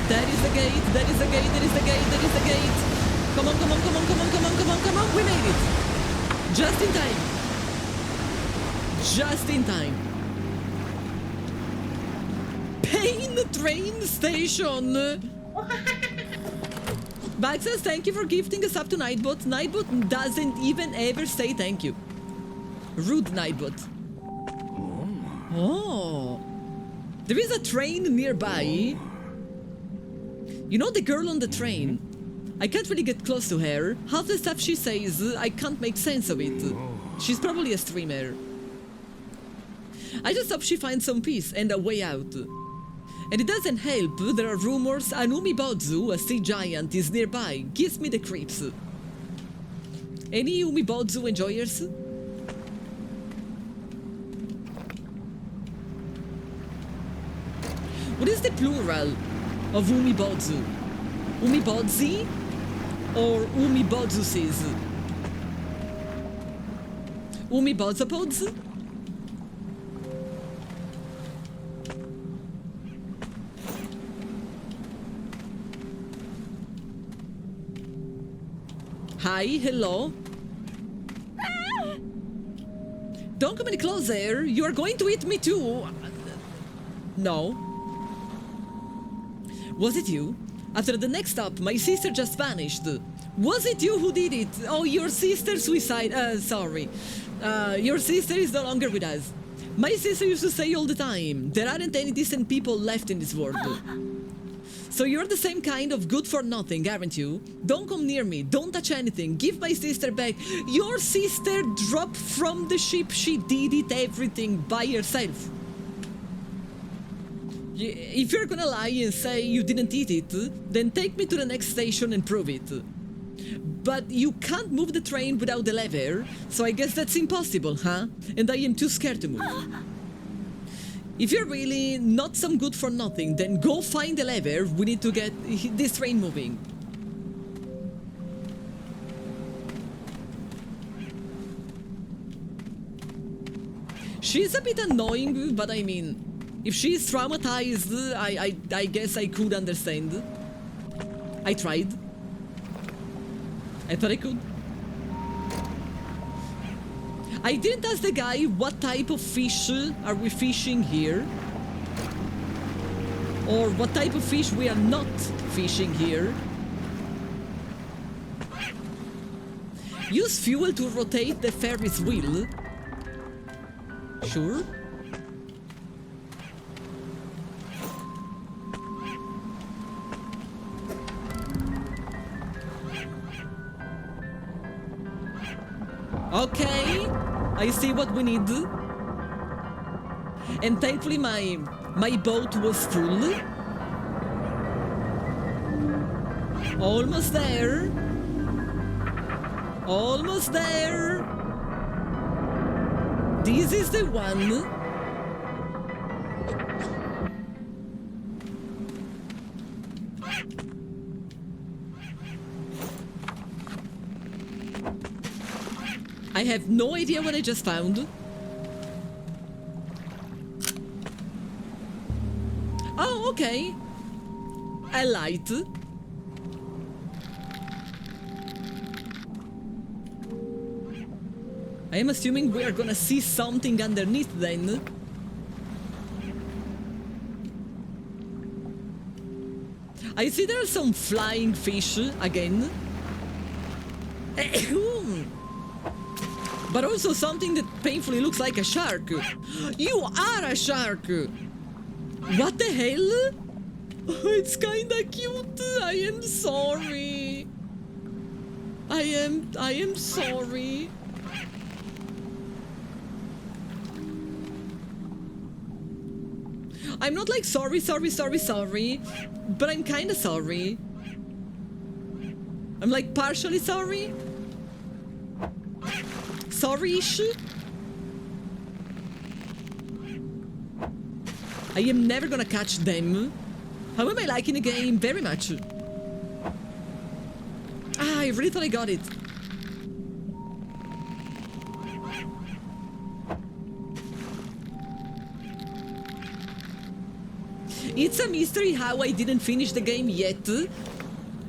That is the gate. That is the gate. That is the gate. That is the gate. Come on, come on, come on, come on, come on, come on, come on. We made it. Just in time. Just in time. Pain train station. Baxas, thank you for gifting us up to Nightbot. Nightbot doesn't even ever say thank you. Rude Nightbot. Oh. There is a train nearby. You know the girl on the train? I can't really get close to her. Half the stuff she says, I can't make sense of it. She's probably a streamer. I just hope she finds some peace and a way out. And it doesn't help, there are rumors an Umibodzu, a sea giant, is nearby. Gives me the creeps. Any Umibodzu enjoyers? What is the plural of Umibodzu? Umibodzi or Umibodzuses? Umibodzopods? Hi, hello. Don't come any closer. You are going to eat me too. No. Was it you? After the next stop, my sister just vanished. Was it you who did it? Oh, your sister suicide. Sorry. Your sister is no longer with us. My sister used to say all the time, there aren't any decent people left in this world. So you're the same kind of good for nothing, aren't you? Don't come near me, don't touch anything, give my sister back. Your sister dropped from the ship, she did it everything by herself. If you're gonna lie and say you didn't eat it, then take me to the next station and prove it. But you can't move the train without the lever, so I guess that's impossible, huh? And I am too scared to move. If you're really not some good for nothing, then go find the lever. We need to get this train moving. She's a bit annoying, but I mean, if she's traumatized, I guess I could understand. I tried. I thought I could. I didn't ask the guy what type of fish are we fishing here, or what type of fish we are not fishing here. Use fuel to rotate the Ferris wheel. Sure. Okay, I see what we need. And thankfully my boat was full. Almost there. Almost there. This is the one. I have no idea what I just found. Oh, okay. A light. I am assuming we are gonna see something underneath then. I see there are some flying fish again. But also something that painfully looks like a shark. You are a shark! What the hell? It's kinda cute. I am sorry. I am sorry. I'm not like sorry, but I'm kinda sorry. I'm like partially sorry. Sorry-ish. I am never gonna catch them. How am I liking the game? Very much. Ah, I really thought I got it. It's a mystery how I didn't finish the game yet.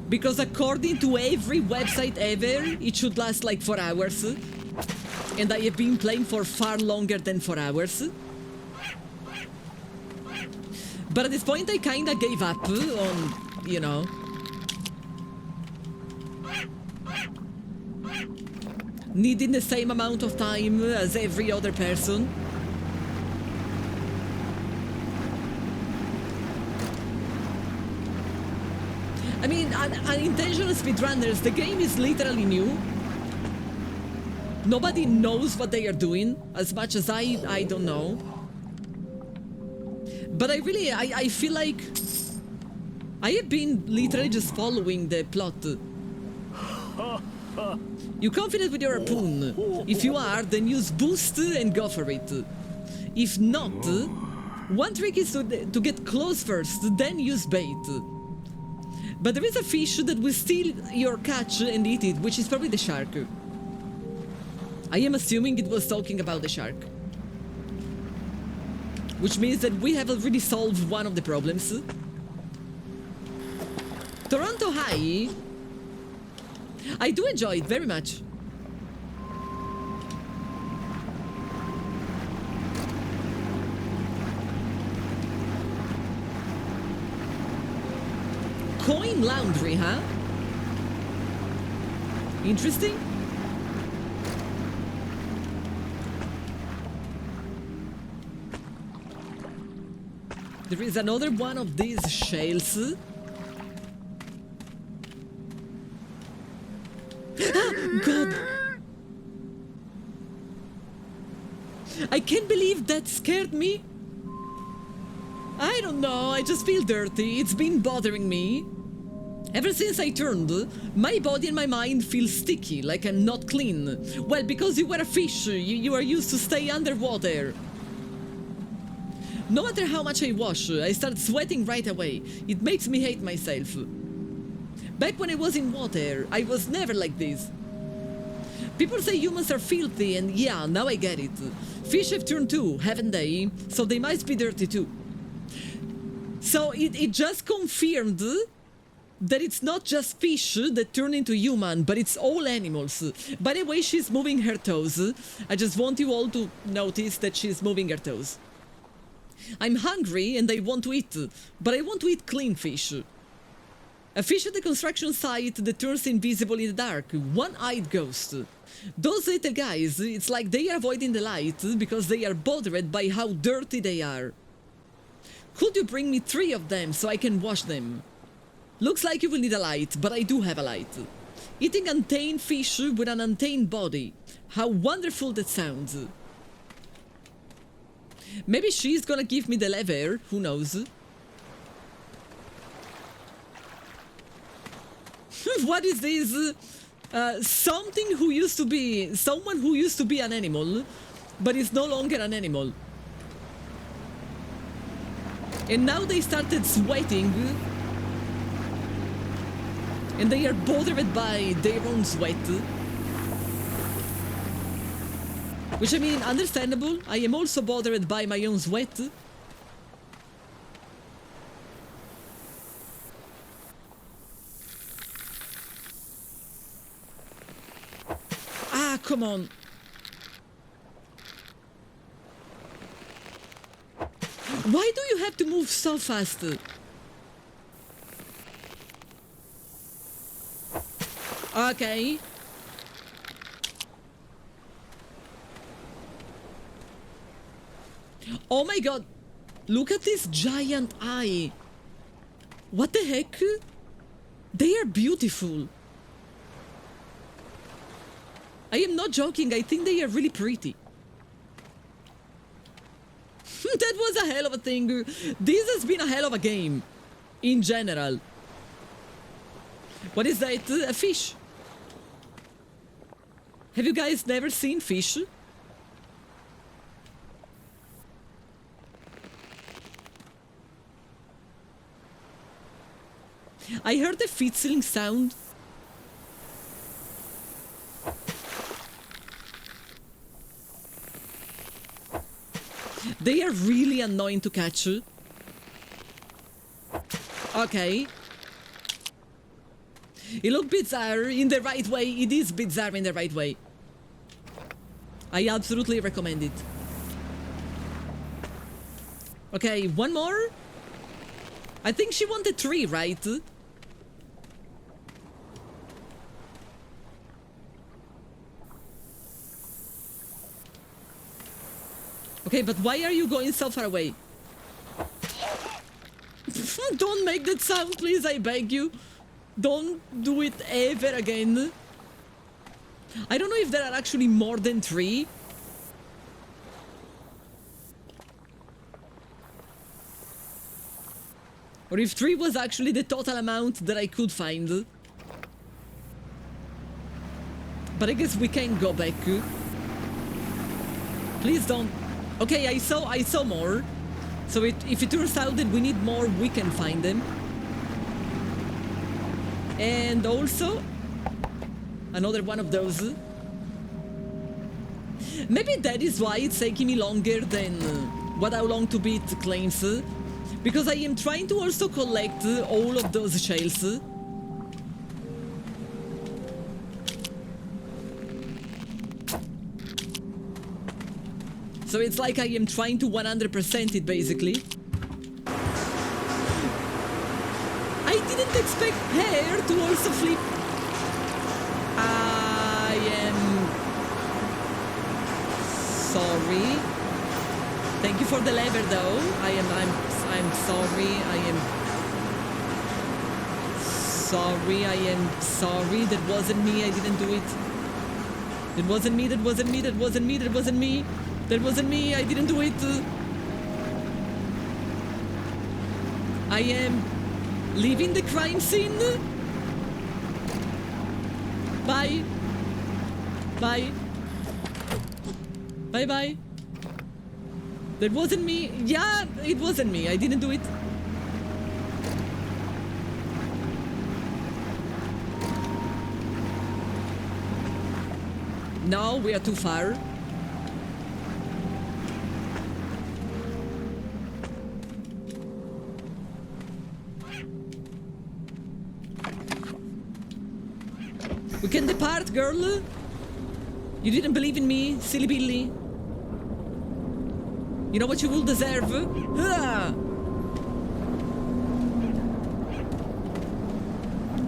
Because according to every website ever, it should last like 4 hours. And I have been playing for far longer than 4 hours. But at this point I kinda gave up on, you know. Needing the same amount of time as every other person. I mean, unintentional speedrunners, the game is literally new. Nobody knows what they are doing, as much as I don't know. But I feel like I have been literally just following the plot. You confident with your harpoon? If you are, then use boost and go for it. If not, one trick is to get close first, then use bait. But there is a fish that will steal your catch and eat it, which is probably the shark. I am assuming it was talking about the shark. Which means that we have already solved one of the problems. Toronto High. I do enjoy it very much. Coin laundry, huh? Interesting. There is another one of these shells. God! I can't believe that scared me. I don't know, I just feel dirty. It's been bothering me. Ever since I turned, my body and my mind feel sticky, like I'm not clean. Well, because you were a fish, you are used to stay underwater. No matter how much I wash, I start sweating right away. It makes me hate myself. Back when I was in water, I was never like this. People say humans are filthy, and yeah, now I get it. Fish have turned too, haven't they? So they must be dirty too. So it just confirmed that it's not just fish that turn into human, but it's all animals. By the way, she's moving her toes. I just want you all to notice that she's moving her toes. I'm hungry and I want to eat, but I want to eat clean fish. A fish at the construction site that turns invisible in the dark, one-eyed ghost. Those little guys, it's like they are avoiding the light because they are bothered by how dirty they are. Could you bring me 3 of them so I can wash them? Looks like you will need a light, but I do have a light. Eating untamed fish with an untamed body. How wonderful that sounds. Maybe she's gonna give me the lever, who knows? What is this? Someone who used to be an animal, but is no longer an animal. And now they started sweating. And they are bothered by their own sweat. Which, I mean, understandable. I am also bothered by my own sweat. Ah, come on. Why do you have to move so fast? Okay. Oh my god. Look at this giant eye. What the heck? They are beautiful. I am not joking. I think they are really pretty. That was a hell of a thing. This has been a hell of a game. In general. What is that? A fish? Have you guys never seen fish? I heard a fizzling sound. They are really annoying to catch. Okay. It looks bizarre in the right way. It is bizarre in the right way. I absolutely recommend it. Okay, one more. I think she wanted 3, right? Okay, but why are you going so far away? Don't make that sound, please, I beg you. Don't do it ever again. I don't know if there are actually more than 3. Or if 3 was actually the total amount that I could find. But I guess we can go back. Please don't. Okay, I saw more. So if it turns out that we need more, we can find them. And also another one of those. Maybe that is why it's taking me longer than what How Long to Beat claims. Because I am trying to also collect all of those shells. So it's like I am trying to 100% it, basically. I didn't expect hair to also flip. I am sorry. Thank you for the lever, though. I'm sorry. I am sorry. I am sorry. That wasn't me. I didn't do it. That wasn't me. That wasn't me. That wasn't me. That wasn't me. That wasn't me. I didn't do it. I am leaving the crime scene. Bye. Bye. Bye bye. That wasn't me. Yeah, it wasn't me. I didn't do it. No, we are too far. We can depart, girl. You didn't believe in me, silly Billy. You know what you will deserve? Ah!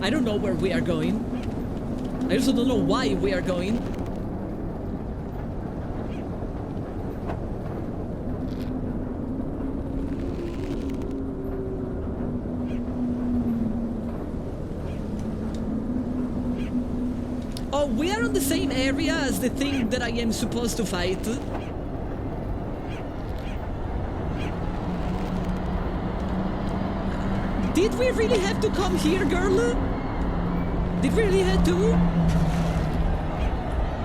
I don't know where we are going. I also don't know why we are going. Oh, we are on the same area as the thing that I am supposed to fight. Did we really have to come here, girl? Did we really have to?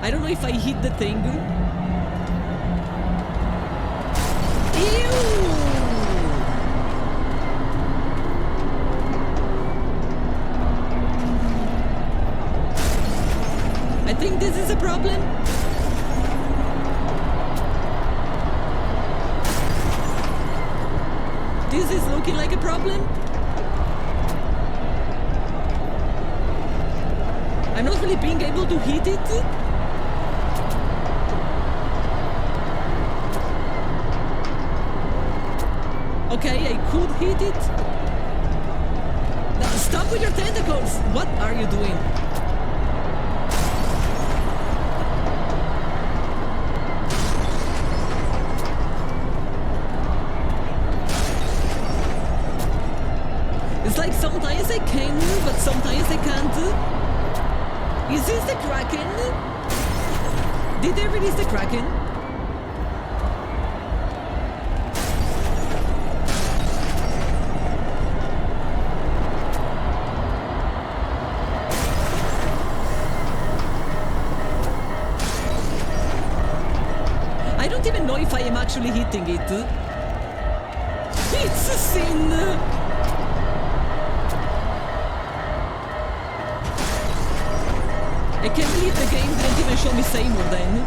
I don't know if I hit the thing. Ew! I think this is a problem. This is looking like a problem. I'm not really being able to hit it. Okay, I could hit it. Now, stop with your tentacles! What are you doing? It's like sometimes I can, but sometimes I can't. Is this the Kraken? Did they release the Kraken? I don't even know if I am actually hitting it. It's a sin! I can't believe the game didn't even show me Seymour then.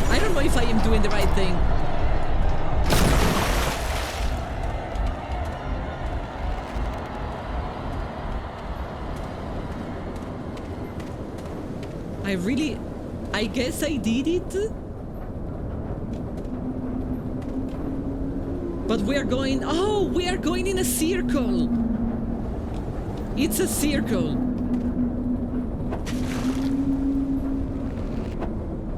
I don't know if I am doing the right thing. I guess I did it? But we are going... Oh, we are going in a circle. It's a circle.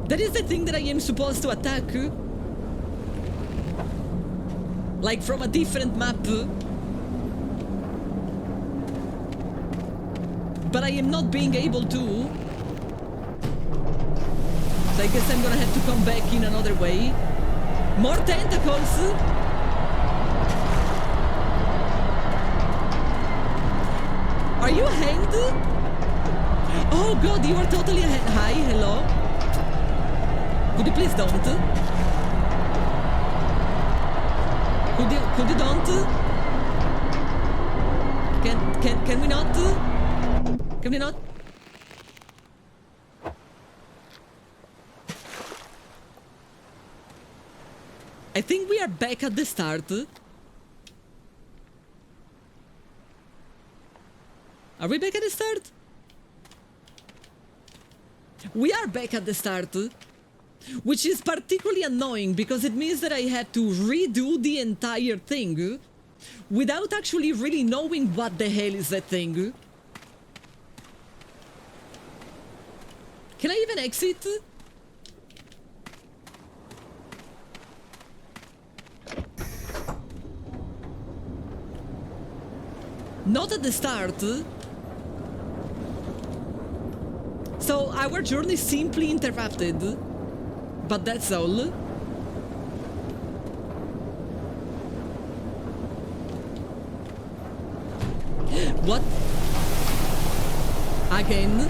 That is the thing that I am supposed to attack. Like from a different map. But I am not being able to. So I guess I'm gonna have to come back in another way. More tentacles! Are you hanged? Oh god, you are totally hi, hello. Could you please don't? Could you don't? Can we not? Can we not? I think we are back at the start. Are we back at the start? We are back at the start, which is particularly annoying because it means that I had to redo the entire thing without actually really knowing what the hell is that thing. Can I even exit? Not at the start. So our journey simply interrupted. But that's all. What? Again?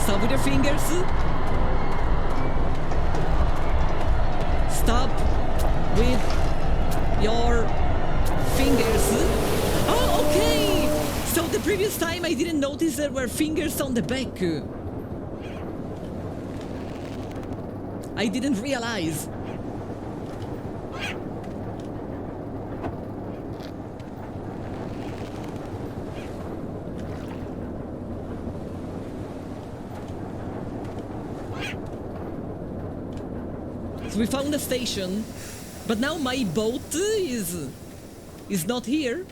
Stop with your fingers. Stop with your fingers. Oh, okay! So the previous time I didn't notice there were fingers on the back. I didn't realize. So we found a station, but now my boat is not here.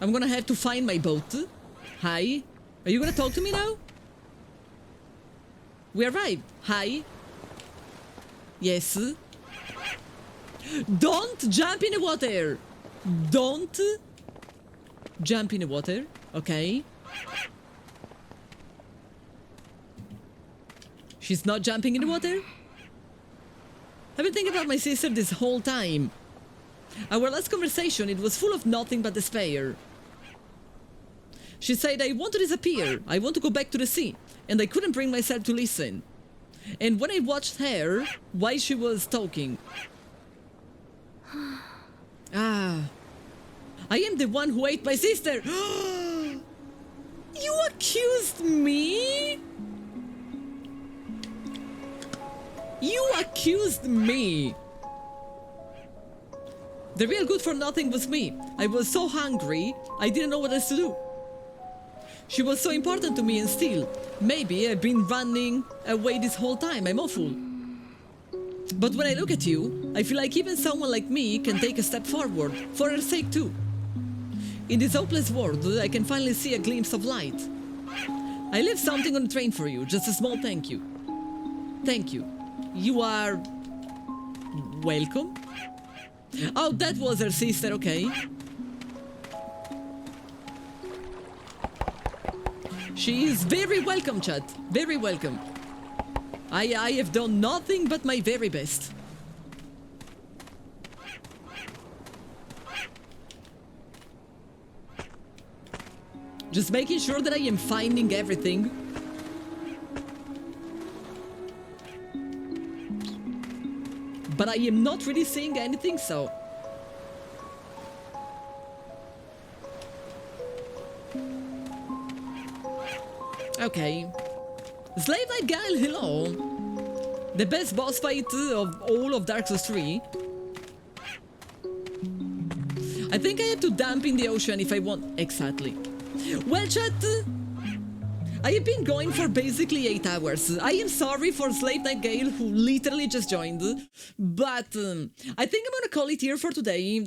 I'm gonna have to find my boat. Hi. Are you gonna talk to me now? We arrived. Hi. Yes. Don't jump in the water. Don't jump in the water. Okay. She's not jumping in the water? I've been thinking about my sister this whole time. Our last conversation, it was full of nothing but despair. She said, I want to disappear, I want to go back to the sea, and I couldn't bring myself to listen. And when I watched her, while she was talking... I am the one who ate my sister! You accused me? You accused me! The real good for nothing was me. I was so hungry, I didn't know what else to do. She was so important to me, and still, maybe I've been running away this whole time. I'm awful. But when I look at you, I feel like even someone like me can take a step forward, for her sake too. In this hopeless world, I can finally see a glimpse of light. I left something on the train for you, just a small thank you. Thank you. You are... welcome? Oh, that was her sister, okay. She is very welcome, chat. Very welcome. I have done nothing but my very best. Just making sure that I am finding everything. But I am not really seeing anything, so... Okay. Slave Knight Guile, hello! The best boss fight of all of Dark Souls 3. I think I have to dump in the ocean if I want... Exactly. Well, chat... I have been going for basically 8 hours. I am sorry for Slave Knight Gale, who literally just joined. But I think I'm gonna call it here for today.